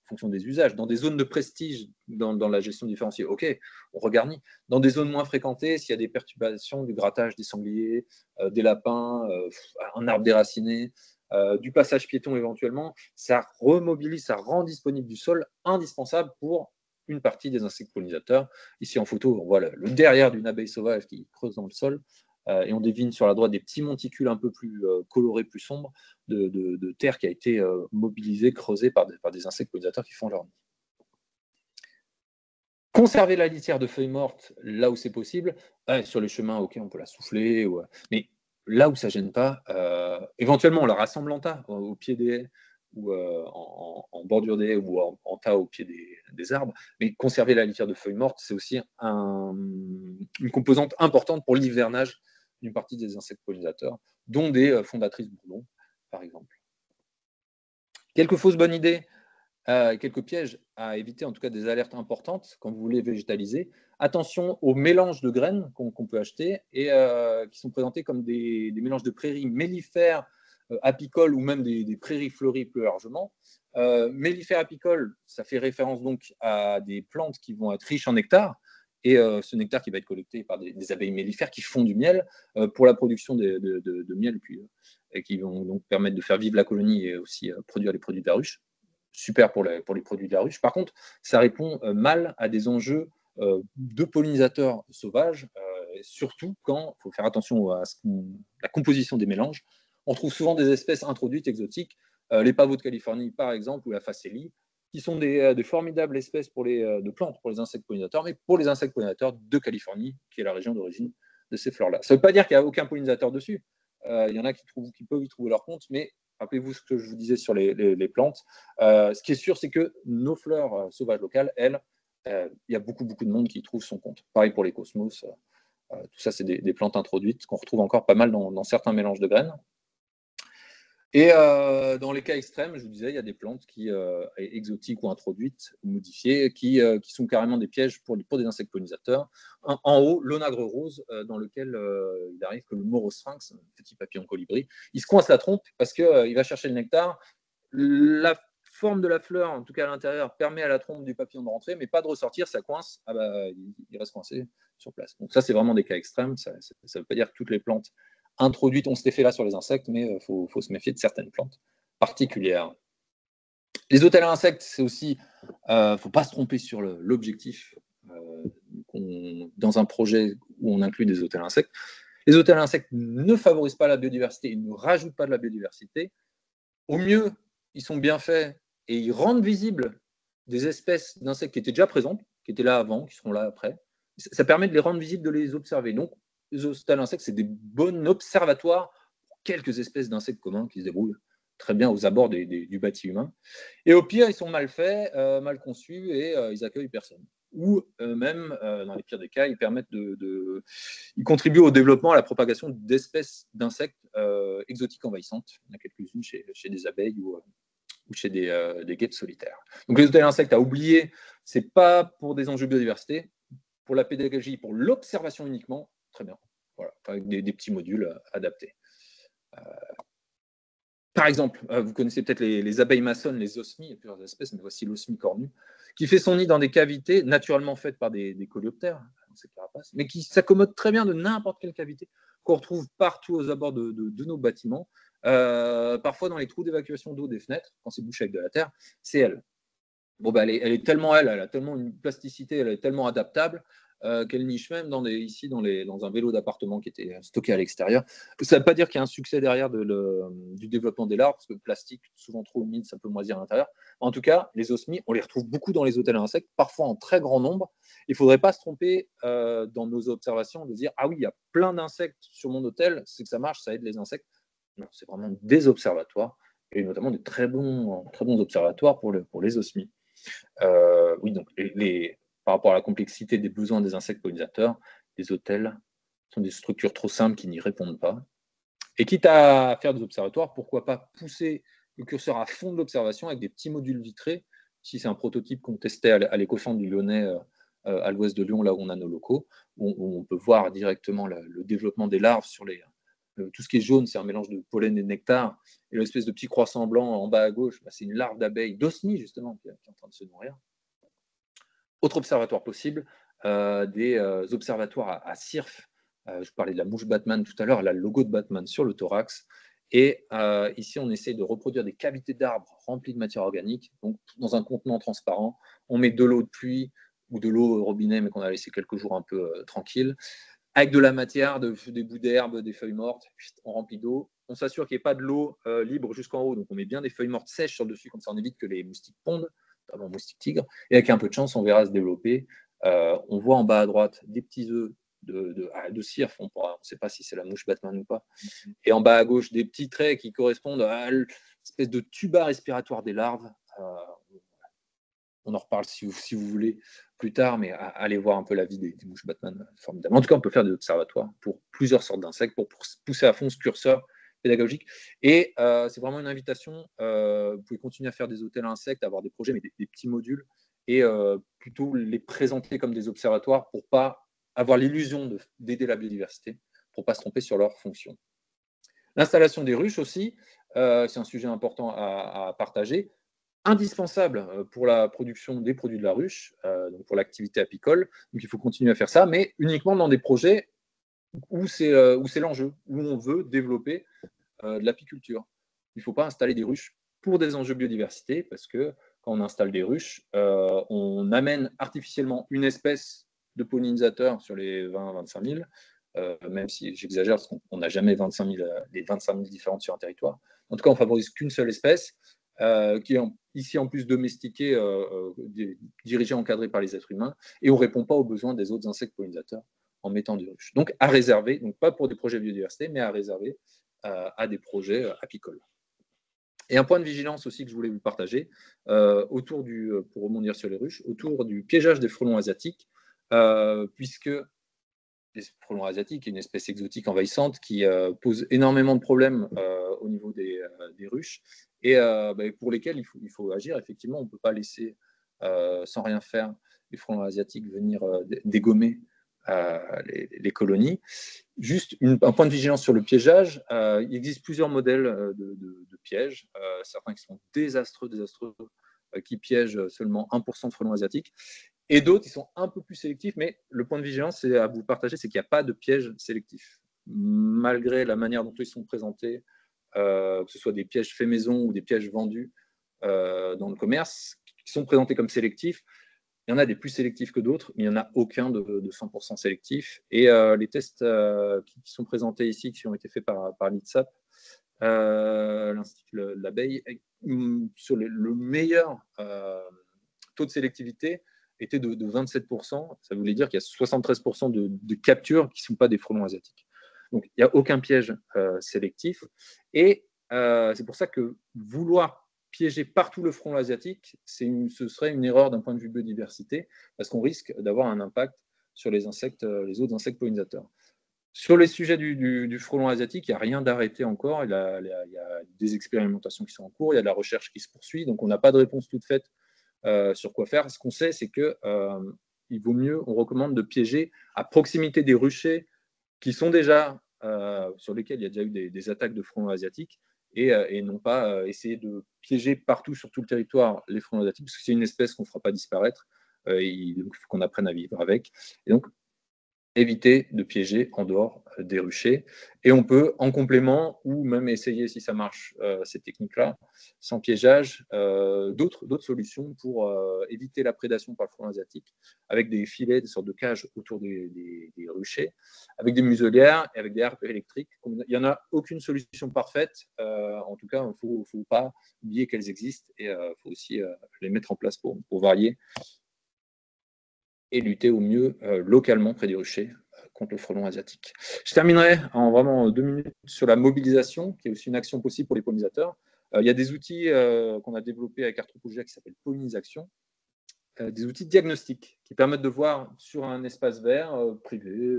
fonction des usages. Dans des zones de prestige, dans la gestion différenciée, ok, on regarnit. Dans des zones moins fréquentées, s'il y a des perturbations, du grattage des sangliers, des lapins, un arbre déraciné, du passage piéton éventuellement, ça remobilise, ça rend disponible du sol indispensable pour une partie des insectes pollinisateurs. Ici en photo, on voit le derrière d'une abeille sauvage qui creuse dans le sol. Et on devine sur la droite des petits monticules un peu plus colorés, plus sombres, de terre qui a été mobilisée, creusée par des insectes pollinisateurs qui font leur nid. Conserver la litière de feuilles mortes là où c'est possible. Sur les chemins, ok, on peut la souffler, mais là où ça ne gêne pas, éventuellement on la rassemble en tas au pied des haies ou en bordure des haies ou en tas au pied des arbres. Mais conserver la litière de feuilles mortes, c'est aussi une composante importante pour l'hivernage d'une partie des insectes pollinisateurs, dont des fondatrices bourdons, par exemple. Quelques fausses bonnes idées, quelques pièges à éviter, en tout cas des alertes importantes quand vous voulez végétaliser. Attention aux mélanges de graines qu'on peut acheter et qui sont présentés comme des mélanges de prairies mellifères, apicoles ou même des prairies fleuries plus largement. Mellifères apicoles, ça fait référence donc à des plantes qui vont être riches en nectar, et ce nectar qui va être collecté par des abeilles mellifères qui font du miel pour la production de miel, et qui vont donc permettre de faire vivre la colonie et aussi produire les produits de la ruche. Super pour les produits de la ruche. Par contre, ça répond mal à des enjeux de pollinisateurs sauvages, surtout quand il faut faire attention à la composition des mélanges. On trouve souvent des espèces introduites exotiques, les pavots de Californie par exemple, ou la facélie, qui sont des formidables espèces de plantes pour les insectes pollinisateurs, mais pour les insectes pollinisateurs de Californie, qui est la région d'origine de ces fleurs-là. Ça ne veut pas dire qu'il n'y a aucun pollinisateur dessus. Il y en a qui peuvent y trouver leur compte, mais rappelez-vous ce que je vous disais sur les plantes. Ce qui est sûr, c'est que nos fleurs sauvages locales, elles, il y a beaucoup de monde qui y trouve son compte. Pareil pour les cosmos. Tout ça, c'est des plantes introduites qu'on retrouve encore pas mal dans certains mélanges de graines. Et dans les cas extrêmes, je vous disais, il y a des plantes exotiques ou introduites ou modifiées qui sont carrément des pièges pour des insectes pollinisateurs. En haut, l'onagre rose, dans lequel il arrive que le morosphinx, un petit papillon colibri, il se coince la trompe parce qu'il va chercher le nectar. La forme de la fleur, en tout cas à l'intérieur, permet à la trompe du papillon de rentrer, mais pas de ressortir, ça coince, il reste coincé sur place. Donc ça, c'est vraiment des cas extrêmes. Ça ne veut pas dire que toutes les plantes introduites ont cet effet-là sur les insectes, mais il faut se méfier de certaines plantes particulières. Les hôtels à insectes, c'est aussi, il ne faut pas se tromper sur l'objectif dans un projet où on inclut des hôtels à insectes. Les hôtels à insectes ne favorisent pas la biodiversité, ils ne rajoutent pas de la biodiversité. Au mieux, ils sont bien faits et ils rendent visibles des espèces d'insectes qui étaient déjà présentes. qui étaient là avant, qui seront là après. Ça permet de les rendre visibles, de les observer. Donc, les hôtels insectes, c'est des bons observatoires pour quelques espèces d'insectes communs qui se débrouillent très bien aux abords du bâti humain. Et au pire, ils sont mal faits, mal conçus et ils accueillent personne. Ou même, dans les pires des cas, ils permettent ils contribuent au développement, à la propagation d'espèces d'insectes exotiques envahissantes. Il y en a quelques-unes chez des abeilles ou chez des guêpes solitaires. Donc les hôtels insectes à oublier, ce n'est pas pour des enjeux de biodiversité, pour la pédagogie, pour l'observation uniquement, très bien. Voilà, avec des petits modules adaptés. Par exemple, vous connaissez peut-être les abeilles maçonnes, les osmies, il y a plusieurs espèces, mais voici l'osmie cornue, qui fait son nid dans des cavités naturellement faites par des coléoptères, mais qui s'accommode très bien de n'importe quelle cavité qu'on retrouve partout aux abords de nos bâtiments, parfois dans les trous d'évacuation d'eau des fenêtres, quand c'est bouché avec de la terre, c'est elle. Bon, bah, elle a tellement une plasticité, elle est tellement adaptable qu'elle niche même ici dans un vélo d'appartement qui était stocké à l'extérieur. Ça ne veut pas dire qu'il y a un succès derrière du développement des larves, parce que le plastique, souvent trop humide, ça peut moisir à l'intérieur. En tout cas, les osmies, on les retrouve beaucoup dans les hôtels à insectes, parfois en très grand nombre. Il ne faudrait pas se tromper dans nos observations de dire « Ah oui, il y a plein d'insectes sur mon hôtel, c'est que ça marche, ça aide les insectes. » Non, c'est vraiment des observatoires, et notamment de très bons observatoires pour les osmies. Oui, donc par rapport à la complexité des besoins des insectes pollinisateurs, les hôtels sont des structures trop simples qui n'y répondent pas. Et quitte à faire des observatoires, pourquoi pas pousser le curseur à fond de l'observation avec des petits modules vitrés. Si c'est un prototype qu'on testait à l'écocentre du Lyonnais, à l'ouest de Lyon, là où on a nos locaux, où on peut voir directement le développement des larves sur tout ce qui est jaune, c'est un mélange de pollen et de nectar. Et l'espèce de petit croissant blanc en bas à gauche, c'est une larve d'abeille, d'osmie justement, qui est en train de se nourrir. Autre observatoire possible, des observatoires à CIRF. Je parlais de la mouche Batman tout à l'heure, elle a le logo de Batman sur le thorax. Et ici, on essaye de reproduire des cavités d'arbres remplies de matière organique, donc dans un contenant transparent. On met de l'eau de pluie ou de l'eau au robinet, mais qu'on a laissé quelques jours un peu tranquille, avec de la matière, des bouts d'herbe, des feuilles mortes. On remplit d'eau. On s'assure qu'il n'y ait pas de l'eau libre jusqu'en haut, donc on met bien des feuilles mortes sèches sur le dessus, comme ça on évite que les moustiques pondent, notamment moustiques tigres. Et avec un peu de chance, on verra se développer. On voit en bas à droite des petits œufs de CIRF, on ne sait pas si c'est la mouche Batman ou pas. Et en bas à gauche, des petits traits qui correspondent à l'espèce de tuba respiratoire des larves. On en reparle si vous voulez plus tard, mais allez voir un peu la vie des mouches Batman, formidable. En tout cas, on peut faire des observatoires pour plusieurs sortes d'insectes, pour pousser à fond ce curseur pédagogique. Et c'est vraiment une invitation. Vous pouvez continuer à faire des hôtels à insectes, avoir des projets, mais des petits modules, et plutôt les présenter comme des observatoires pour ne pas avoir l'illusion d'aider la biodiversité, pour ne pas se tromper sur leur fonction. L'installation des ruches aussi, c'est un sujet important à partager. Indispensable pour la production des produits de la ruche, donc pour l'activité apicole. Donc il faut continuer à faire ça, mais uniquement dans des projets où c'est l'enjeu, où on veut développer de l'apiculture. Il ne faut pas installer des ruches pour des enjeux biodiversité, parce que quand on installe des ruches, on amène artificiellement une espèce de pollinisateur sur les 20-25 000, même si j'exagère, parce qu'on n'a jamais 25 000 différentes sur un territoire. En tout cas, on ne favorise qu'une seule espèce, qui est ici en plus domestiquée, dirigée, encadrée par les êtres humains, et on ne répond pas aux besoins des autres insectes pollinisateurs en mettant des ruches. Donc à réserver, donc pas pour des projets biodiversité, mais à réserver à des projets apicoles. Et un point de vigilance aussi que je voulais vous partager, pour rebondir sur les ruches, autour du piégeage des frelons asiatiques, puisque les frelons asiatiques est une espèce exotique envahissante qui pose énormément de problèmes au niveau des ruches, et pour lesquels il faut agir. Effectivement, on ne peut pas laisser sans rien faire les frelons asiatiques venir dégommer les colonies. Juste un point de vigilance sur le piégeage. Il existe plusieurs modèles de pièges, certains qui sont désastreux, qui piègent seulement 1% de frelons asiatiques, et d'autres qui sont un peu plus sélectifs, mais le point de vigilance à vous partager, c'est qu'il n'y a pas de pièges sélectifs. Malgré la manière dont ils sont présentés, que ce soit des pièges faits maison ou des pièges vendus dans le commerce, qui sont présentés comme sélectifs, il y en a des plus sélectifs que d'autres, mais il n'y en a aucun de 100% sélectif. Et les tests qui sont présentés ici, qui ont été faits par l'ITSAP, l'Institut de l'abeille, sur le meilleur taux de sélectivité, était de 27%. Ça voulait dire qu'il y a 73% de captures qui ne sont pas des frelons asiatiques. Donc, il n'y a aucun piège sélectif. Et c'est pour ça que vouloir piéger partout le frelon asiatique, ce serait une erreur d'un point de vue biodiversité, parce qu'on risque d'avoir un impact sur les insectes, les autres insectes pollinisateurs. Sur les sujets du frelon asiatique, il n'y a rien d'arrêté encore. Il y a des expérimentations qui sont en cours, il y a de la recherche qui se poursuit, donc on n'a pas de réponse toute faite sur quoi faire. Ce qu'on sait, c'est qu'il vaut mieux, on recommande de piéger à proximité des ruchers qui sont déjà, sur lesquels il y a déjà eu des attaques de frelons asiatiques, et non pas essayer de piéger partout sur tout le territoire les frelons asiatiques, parce que c'est une espèce qu'on ne fera pas disparaître, il faut qu'on apprenne à vivre avec. Et donc, éviter de piéger en dehors des ruchers. Et on peut, en complément, ou même essayer, si ça marche, ces techniques-là, sans piégeage, d'autres solutions pour éviter la prédation par le frelon asiatique, avec des filets, des sortes de cages autour des ruchers, avec des muselières et avec des harpes électriques. Il n'y en a aucune solution parfaite. En tout cas, il ne faut pas oublier qu'elles existent, et il faut aussi les mettre en place pour varier et lutter au mieux localement près des ruchers contre le frelon asiatique. Je terminerai en vraiment 2 minutes sur la mobilisation, qui est aussi une action possible pour les pollinisateurs. Il y a des outils qu'on a développés avec Arthropogia qui s'appellent Pollinisation, des outils diagnostiques qui permettent de voir sur un espace vert, privé,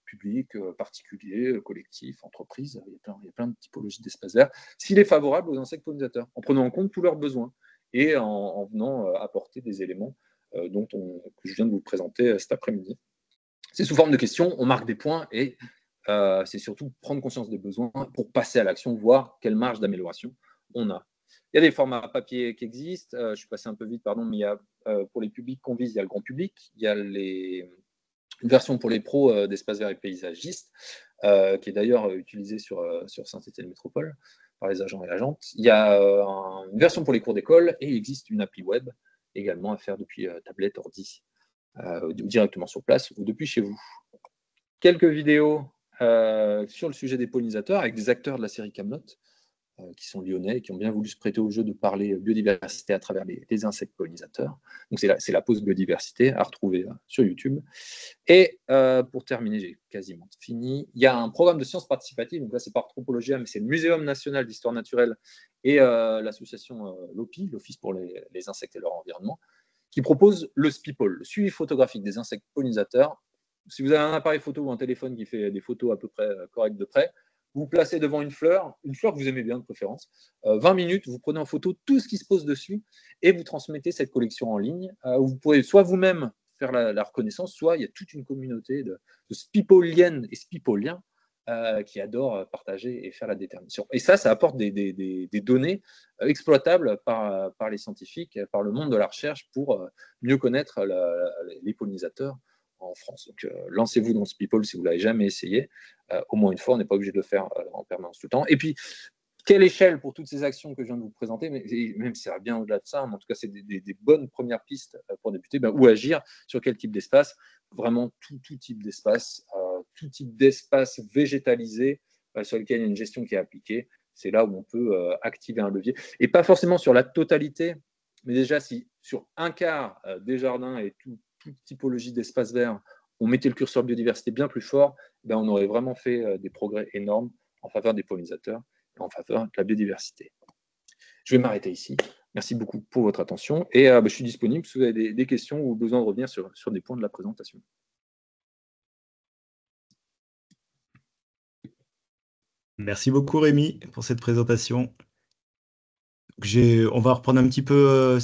public, particulier, collectif, entreprise, il y a plein de typologies d'espaces verts, s'il est favorable aux insectes pollinisateurs, en prenant en compte tous leurs besoins et en venant apporter des éléments que je viens de vous présenter cet après-midi. C'est sous forme de questions, on marque des points et c'est surtout prendre conscience des besoins pour passer à l'action, voir quelle marge d'amélioration on a. Il y a des formats papier qui existent, je suis passé un peu vite, pardon, mais il y a, pour les publics qu'on vise, il y a le grand public, il y a une version pour les pros d'espaces verts et paysagistes, qui est d'ailleurs utilisée sur Saint-Étienne Métropole par les agents et agentes. Il y a une version pour les cours d'école et il existe une appli web également à faire depuis tablette, ordi, directement sur place ou depuis chez vous. Quelques vidéos sur le sujet des pollinisateurs avec des acteurs de la série Camelot qui sont lyonnais et qui ont bien voulu se prêter au jeu de parler biodiversité à travers les insectes pollinisateurs. Donc c'est la pause biodiversité à retrouver sur YouTube. Et pour terminer, j'ai quasiment fini, il y a un programme de sciences participatives, donc là c'est pas Arthropogia, mais c'est le Muséum national d'histoire naturelle et l'association LOPI, l'Office pour les insectes et leur environnement, qui propose le SPIPOL, le suivi photographique des insectes pollinisateurs. Si vous avez un appareil photo ou un téléphone qui fait des photos à peu près correctes de près, vous vous placez devant une fleur que vous aimez bien de préférence, 20 minutes, vous prenez en photo tout ce qui se pose dessus et vous transmettez cette collection en ligne. Vous pourrez soit vous-même faire la reconnaissance, soit il y a toute une communauté de spipoliennes et spipoliens qui adorent partager et faire la détermination. Et ça apporte des données exploitables par les scientifiques, par le monde de la recherche pour mieux connaître les pollinisateurs en France. Donc, lancez-vous dans ce People si vous ne l'avez jamais essayé. Au moins une fois, on n'est pas obligé de le faire en permanence tout le temps. Et puis, quelle échelle pour toutes ces actions que je viens de vous présenter, mais même si ça va bien au-delà de ça, mais en tout cas, c'est des bonnes premières pistes pour débuter. Où agir, sur quel type d'espace? Vraiment tout type d'espace, tout type d'espace végétalisé sur lequel il y a une gestion qui est appliquée. C'est là où on peut activer un levier. Et pas forcément sur la totalité, mais déjà si sur un quart des jardins et toute typologie d'espace vert, on mettait le curseur biodiversité bien plus fort, on aurait vraiment fait des progrès énormes en faveur des pollinisateurs et en faveur de la biodiversité. Je vais m'arrêter ici. Merci beaucoup pour votre attention et je suis disponible si vous avez des questions ou besoin de revenir sur des points de la présentation. Merci beaucoup Rémi pour cette présentation. On va reprendre un petit peu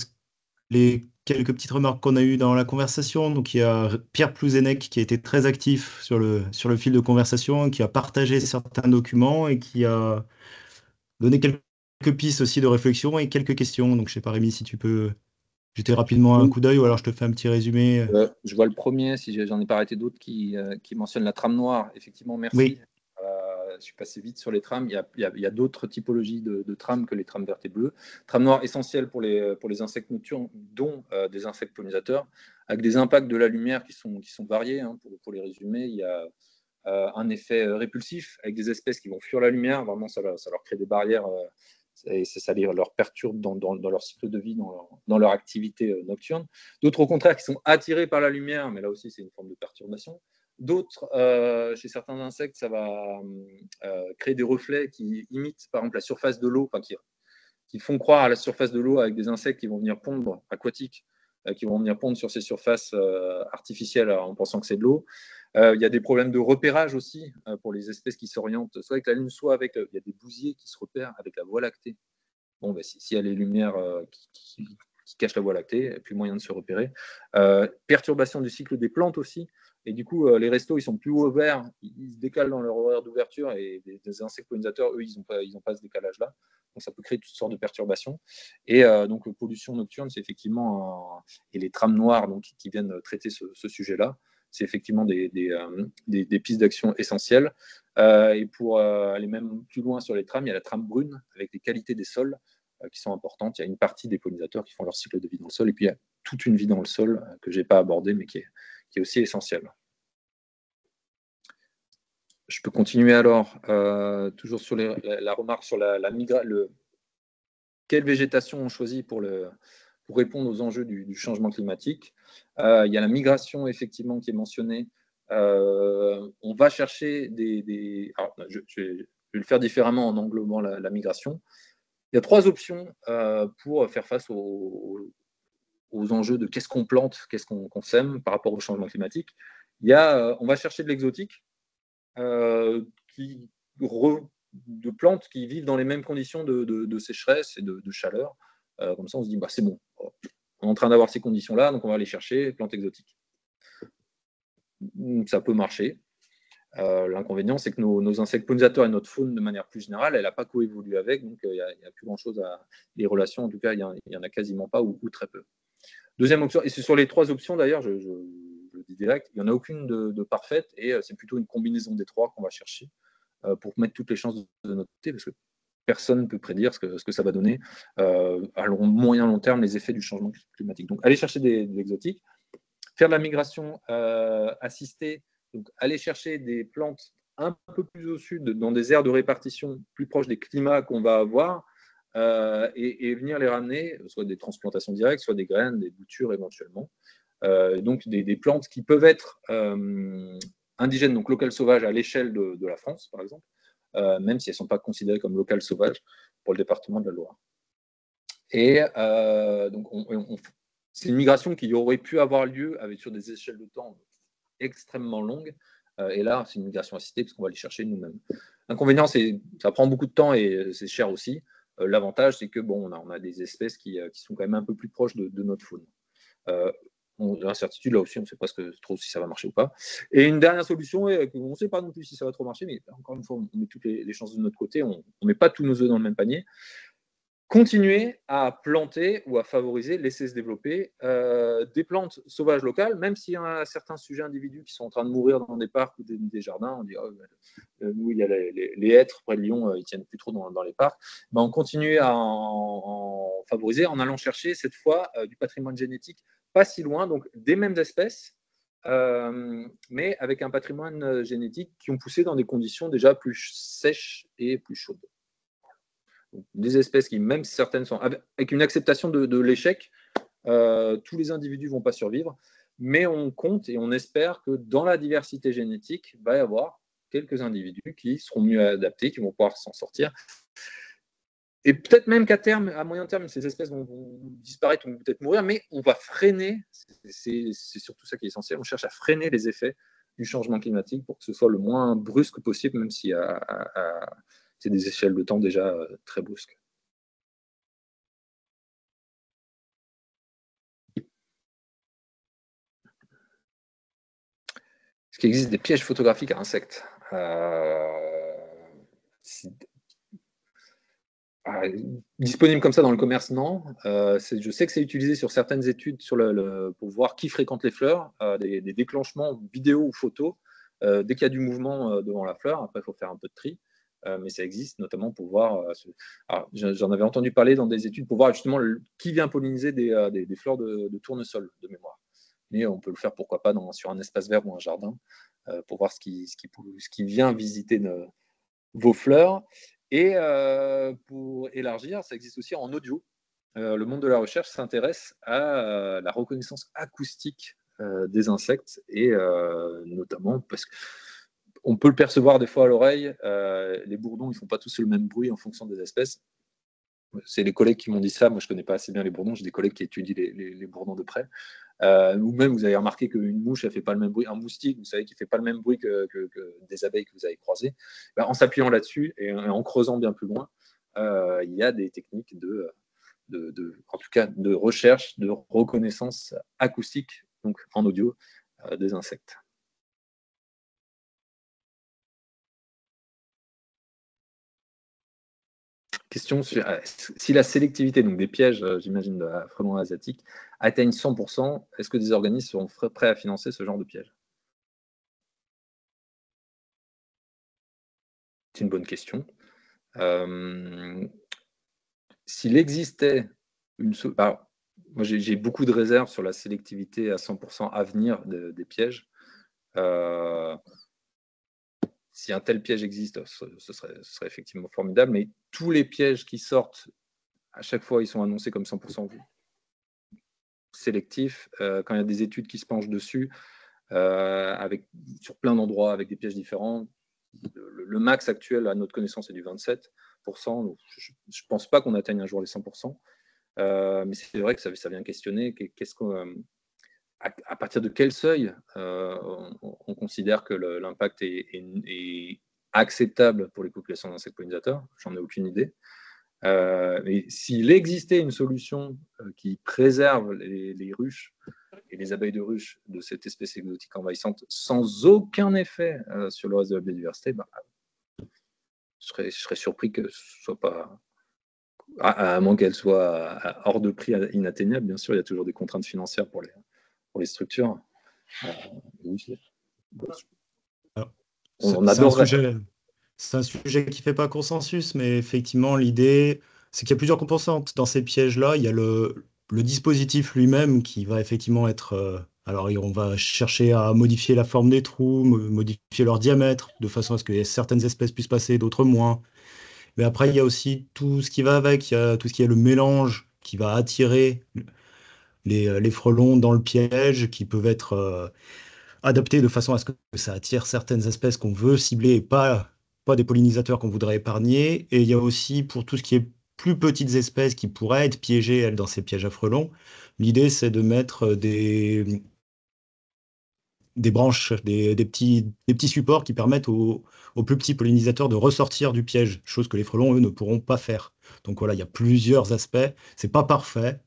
les quelques petites remarques qu'on a eues dans la conversation. Donc, il y a Pierre Plouzenec qui a été très actif sur le fil de conversation, qui a partagé certains documents et qui a donné quelques pistes aussi de réflexion et quelques questions. Donc, je ne sais pas, Rémi, si tu peux jeter rapidement un coup d'œil ou alors je te fais un petit résumé. Je vois le premier, si j'en ai pas arrêté d'autres, qui mentionne la trame noire. Effectivement, merci. Oui. Je suis passé vite sur les trames. Il y a d'autres typologies de trames que les trames vertes et bleues. Trame noire essentielle pour les insectes nocturnes, dont des insectes pollinisateurs, avec des impacts de la lumière qui sont variés. Pour les résumer, il y a un effet répulsif avec des espèces qui vont fuir la lumière. Vraiment, ça leur crée des barrières et ça leur perturbe dans leur cycle de vie, dans leur activité nocturne. D'autres, au contraire, qui sont attirés par la lumière, mais là aussi, c'est une forme de perturbation. D'autres, chez certains insectes, ça va créer des reflets qui imitent, par exemple, la surface de l'eau, enfin, qui font croire à la surface de l'eau avec des insectes qui vont venir pondre, aquatiques, qui vont venir pondre sur ces surfaces artificielles en pensant que c'est de l'eau. Il y a des problèmes de repérage aussi pour les espèces qui s'orientent soit avec la Lune, soit avec... Il y a des bousiers qui se repèrent avec la Voie lactée. Bon, ben, s'il y a les lumières qui cachent la Voie lactée, il n'y a plus moyen de se repérer. Perturbation du cycle des plantes aussi. Et du coup, les restos, ils sont plus ouverts, ils se décalent dans leur horaire d'ouverture, et des insectes pollinisateurs, eux, ils n'ont pas ce décalage-là. Donc, ça peut créer toutes sortes de perturbations. Et donc, pollution nocturne, c'est effectivement... et les trames noires donc, qui viennent traiter ce sujet-là, c'est effectivement des pistes d'action essentielles. Et pour aller même plus loin sur les trames, il y a la trame brune, avec les qualités des sols qui sont importantes. Il y a une partie des pollinisateurs qui font leur cycle de vie dans le sol, et puis il y a toute une vie dans le sol que je n'ai pas abordée, mais qui est aussi essentielle. Je peux continuer alors, toujours sur la remarque sur quelle végétation on choisit pour répondre aux enjeux du changement climatique. Il y a la migration, effectivement, qui est mentionnée. On va chercher alors, je vais le faire différemment en englobant la migration. Il y a 3 options pour faire face aux enjeux de qu'est-ce qu'on plante, qu'est-ce qu'on sème par rapport au changement climatique. On va chercher de l'exotique, de plantes qui vivent dans les mêmes conditions de sécheresse et de chaleur. Comme ça, on se dit, c'est bon, on est en train d'avoir ces conditions-là, donc on va aller chercher plantes exotiques. Ça peut marcher. L'inconvénient, c'est que nos insectes pollinisateurs et notre faune, de manière plus générale, elle n'a pas coévolué avec, donc il n'y a plus grand-chose les relations, en tout cas, il n'y en a quasiment pas ou très peu. Deuxième option, et c'est sur les 3 options d'ailleurs, je le dis direct, il n'y en a aucune de parfaite, et c'est plutôt une combinaison des 3 qu'on va chercher pour mettre toutes les chances de notre côté, parce que personne ne peut prédire ce que ça va donner à moyen long terme les effets du changement climatique. Donc, aller chercher des exotiques, faire de la migration assistée, donc aller chercher des plantes un peu plus au sud, dans des aires de répartition plus proches des climats qu'on va avoir, et venir les ramener, soit des transplantations directes, soit des graines, des boutures éventuellement. Donc des plantes qui peuvent être indigènes, donc locales sauvages à l'échelle de la France, par exemple, même si elles ne sont pas considérées comme locales sauvages pour le département de la Loire. Et donc, c'est une migration qui aurait pu avoir lieu sur des échelles de temps extrêmement longues. Et là, c'est une migration assistée parce qu'on va les chercher nous-mêmes. L'inconvénient, c'est que ça prend beaucoup de temps et c'est cher aussi. L'avantage, c'est que on a des espèces qui sont quand même un peu plus proches de notre faune. L'incertitude, là aussi, on ne sait pas trop si ça va marcher ou pas. Et une dernière solution, on ne sait pas non plus si ça va trop marcher, mais encore une fois, on met toutes les chances de notre côté, on ne met pas tous nos œufs dans le même panier. Continuer à planter ou à favoriser, laisser se développer des plantes sauvages locales, même s'il y a certains sujets individus qui sont en train de mourir dans des parcs ou des jardins. On dit, nous, il y a les hêtres près de Lyon, ils ne tiennent plus trop dans les parcs. On continue à en favoriser en allant chercher cette fois du patrimoine génétique pas si loin, donc des mêmes espèces, mais avec un patrimoine génétique qui ont poussé dans des conditions déjà plus sèches et plus chaudes. Donc, des espèces qui, même si certaines sont avec une acceptation de l'échec, tous les individus ne vont pas survivre, mais on compte et on espère que dans la diversité génétique, il va y avoir quelques individus qui seront mieux adaptés, qui vont pouvoir s'en sortir. Et peut-être même qu'à terme, à moyen terme, ces espèces vont disparaître ou peut-être mourir, mais on va freiner, c'est surtout ça qui est essentiel, on cherche à freiner les effets du changement climatique pour que ce soit le moins brusque possible, même si c'est des échelles de temps déjà très brusques. Est-ce qu'il existe des pièges photographiques à insectes disponible comme ça dans le commerce, non. Je sais que c'est utilisé sur certaines études pour voir qui fréquente les fleurs, des déclenchements vidéo ou photo, dès qu'il y a du mouvement devant la fleur. Après, il faut faire un peu de tri, mais ça existe notamment pour voir. J'en avais entendu parler dans des études pour voir justement qui vient polliniser des fleurs de tournesol de mémoire. Mais on peut le faire, pourquoi pas, sur un espace vert ou un jardin, pour voir ce qui vient visiter vos fleurs. Et pour élargir, ça existe aussi en audio. Le monde de la recherche s'intéresse à la reconnaissance acoustique des insectes, et notamment parce qu'on peut le percevoir des fois à l'oreille, les bourdons, ils ne font pas tous le même bruit en fonction des espèces. C'est les collègues qui m'ont dit ça. Moi, je ne connais pas assez bien les bourdons. J'ai des collègues qui étudient les bourdons de près. Ou même, vous avez remarqué qu'une mouche, elle ne fait pas le même bruit. Un moustique, vous savez, qui ne fait pas le même bruit que des abeilles que vous avez croisées. Ben, en s'appuyant là-dessus et en creusant bien plus loin, il y a des techniques en tout cas, de recherche, de reconnaissance acoustique, donc en audio, des insectes. Question sur si la sélectivité donc des pièges, j'imagine, de la frelon asiatique, atteigne 100%, est-ce que des organismes seront prêts à financer ce genre de piège? C'est une bonne question. S'il existait une alors, moi j'ai beaucoup de réserves sur la sélectivité à 100% à venir des pièges. Si un tel piège existe, ce serait effectivement formidable, mais tous les pièges qui sortent, à chaque fois, ils sont annoncés comme 100% sélectifs. Quand il y a des études qui se penchent dessus, sur plein d'endroits, avec des pièges différents, le max actuel, à notre connaissance, est du 27%. Donc je ne pense pas qu'on atteigne un jour les 100%. Mais c'est vrai que ça vient questionner à partir de quel seuil on considère que l'impact est acceptable pour les populations d'insectes pollinisateurs. J'en ai aucune idée. Mais s'il existait une solution qui préserve les ruches et les abeilles de ruche de cette espèce exotique envahissante sans aucun effet sur le reste de la biodiversité, je serais surpris que ce ne soit pas, à moins qu'elle soit hors de prix, inatteignable. Bien sûr, il y a toujours des contraintes financières pour les structures. On adorerait. C'est un sujet qui ne fait pas consensus, mais effectivement, l'idée, c'est qu'il y a plusieurs composantes dans ces pièges-là. Il y a le dispositif lui-même qui va effectivement être... alors, on va chercher à modifier la forme des trous, modifier leur diamètre, de façon à ce que certaines espèces puissent passer, d'autres moins. Mais après, il y a aussi tout ce qui va avec. Il y a tout ce qui est le mélange qui va attirer les frelons dans le piège, qui peuvent être adaptés de façon à ce que ça attire certaines espèces qu'on veut cibler et pas des pollinisateurs qu'on voudrait épargner. Et il y a aussi pour tout ce qui est plus petites espèces qui pourraient être piégées, elles, dans ces pièges à frelons, l'idée c'est de mettre des branches, des petits supports qui permettent aux plus petits pollinisateurs de ressortir du piège, chose que les frelons, eux, ne pourront pas faire. Donc voilà, il y a plusieurs aspects. C'est pas parfait.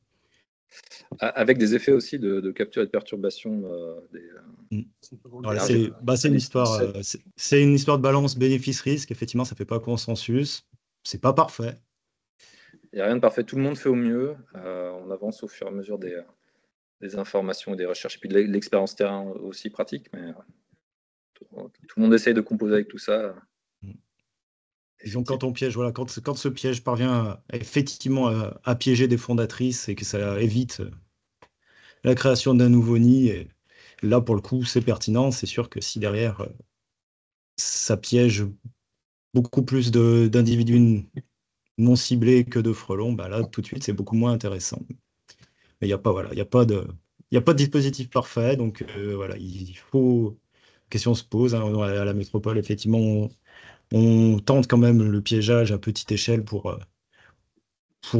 Avec des effets aussi de capture et de perturbation Voilà, c'est une histoire, c'est une histoire de balance bénéfice-risque. Effectivement, ça fait pas consensus. C'est pas parfait. Il n'y a rien de parfait. Tout le monde fait au mieux. On avance au fur et à mesure des informations et des recherches, et puis de l'expérience terrain aussi pratique. Mais tout le monde essaye de composer avec tout ça. Disons, quand on piège, voilà, quand ce piège parvient effectivement à piéger des fondatrices et que ça évite la création d'un nouveau nid, et là, pour le coup, c'est pertinent. C'est sûr que si derrière, ça piège beaucoup plus d'individus non ciblés que de frelons, bah là, tout de suite, c'est beaucoup moins intéressant. Mais il n'y a pas, voilà, il y a pas de dispositif parfait. Donc, voilà, il faut... Question se pose, hein, à la métropole, effectivement, on tente quand même le piégeage à petite échelle pour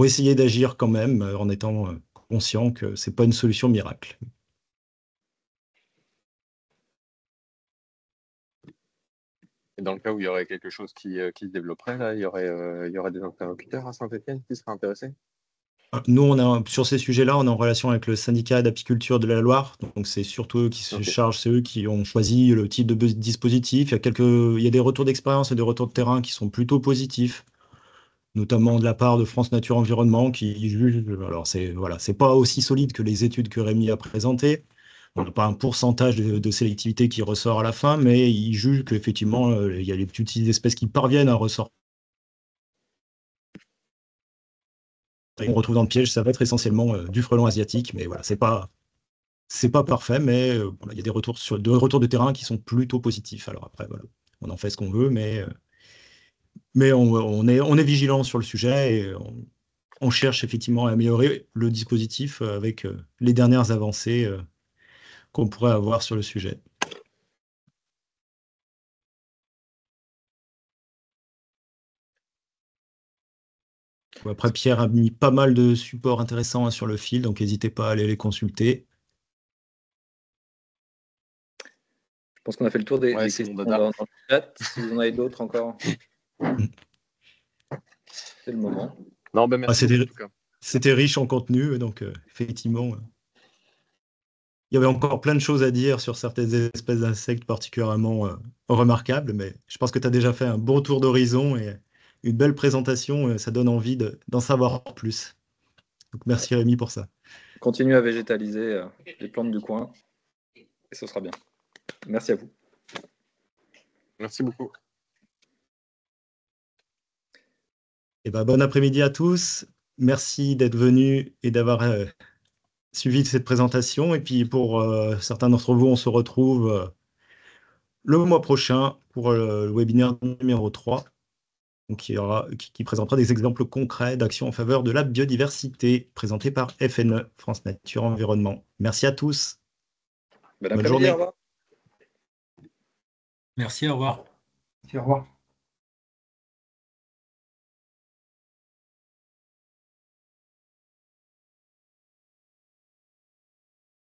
essayer d'agir quand même, en étant conscient que c'est pas une solution miracle. Et dans le cas où il y aurait quelque chose qui se développerait, là, il y aurait des interlocuteurs à Saint-Étienne qui seraient intéressés? Nous, sur ces sujets-là, on est en relation avec le syndicat d'apiculture de la Loire. Donc, c'est surtout eux qui se chargent, c'est eux qui ont choisi le type de dispositif. Il y a des retours d'expérience et des retours de terrain qui sont plutôt positifs, notamment de la part de France Nature Environnement, qui juge. Alors, c'est pas aussi solide que les études que Rémi a présentées. On n'a pas un pourcentage de sélectivité qui ressort à la fin, mais ils jugent qu'effectivement, il y a les petites espèces qui parviennent à ressortir. On retrouve dans le piège, ça va être essentiellement du frelon asiatique, mais voilà, c'est pas parfait, mais voilà, il y a des retours de terrain qui sont plutôt positifs. Alors après, voilà, on en fait ce qu'on veut, mais Mais on est vigilant sur le sujet et on cherche effectivement à améliorer le dispositif avec les dernières avancées qu'on pourrait avoir sur le sujet. Après, Pierre a mis pas mal de supports intéressants sur le fil, donc n'hésitez pas à aller les consulter. Je pense qu'on a fait le tour des Ouais, c'est questions mon dans dada. le chat. Si vous en avez d'autres encore, c'est le moment. Non, ben merci beaucoup, en tout cas. C'était riche en contenu, donc effectivement, il y avait encore plein de choses à dire sur certaines espèces d'insectes particulièrement remarquables, mais je pense que tu as déjà fait un bon tour d'horizon et une belle présentation, ça donne envie d'en savoir plus. Donc merci Rémi pour ça. Continuez à végétaliser les plantes du coin et ce sera bien. Merci à vous. Merci beaucoup. Et ben, bon après-midi à tous. Merci d'être venus et d'avoir suivi cette présentation. Et puis pour certains d'entre vous, on se retrouve le mois prochain pour le webinaire numéro 3, donc qui présentera des exemples concrets d'actions en faveur de la biodiversité, présentés par FNE, France Nature Environnement. Merci à tous. Bon Bonne après-midi, journée. au revoir. Merci, au revoir. Merci, au revoir.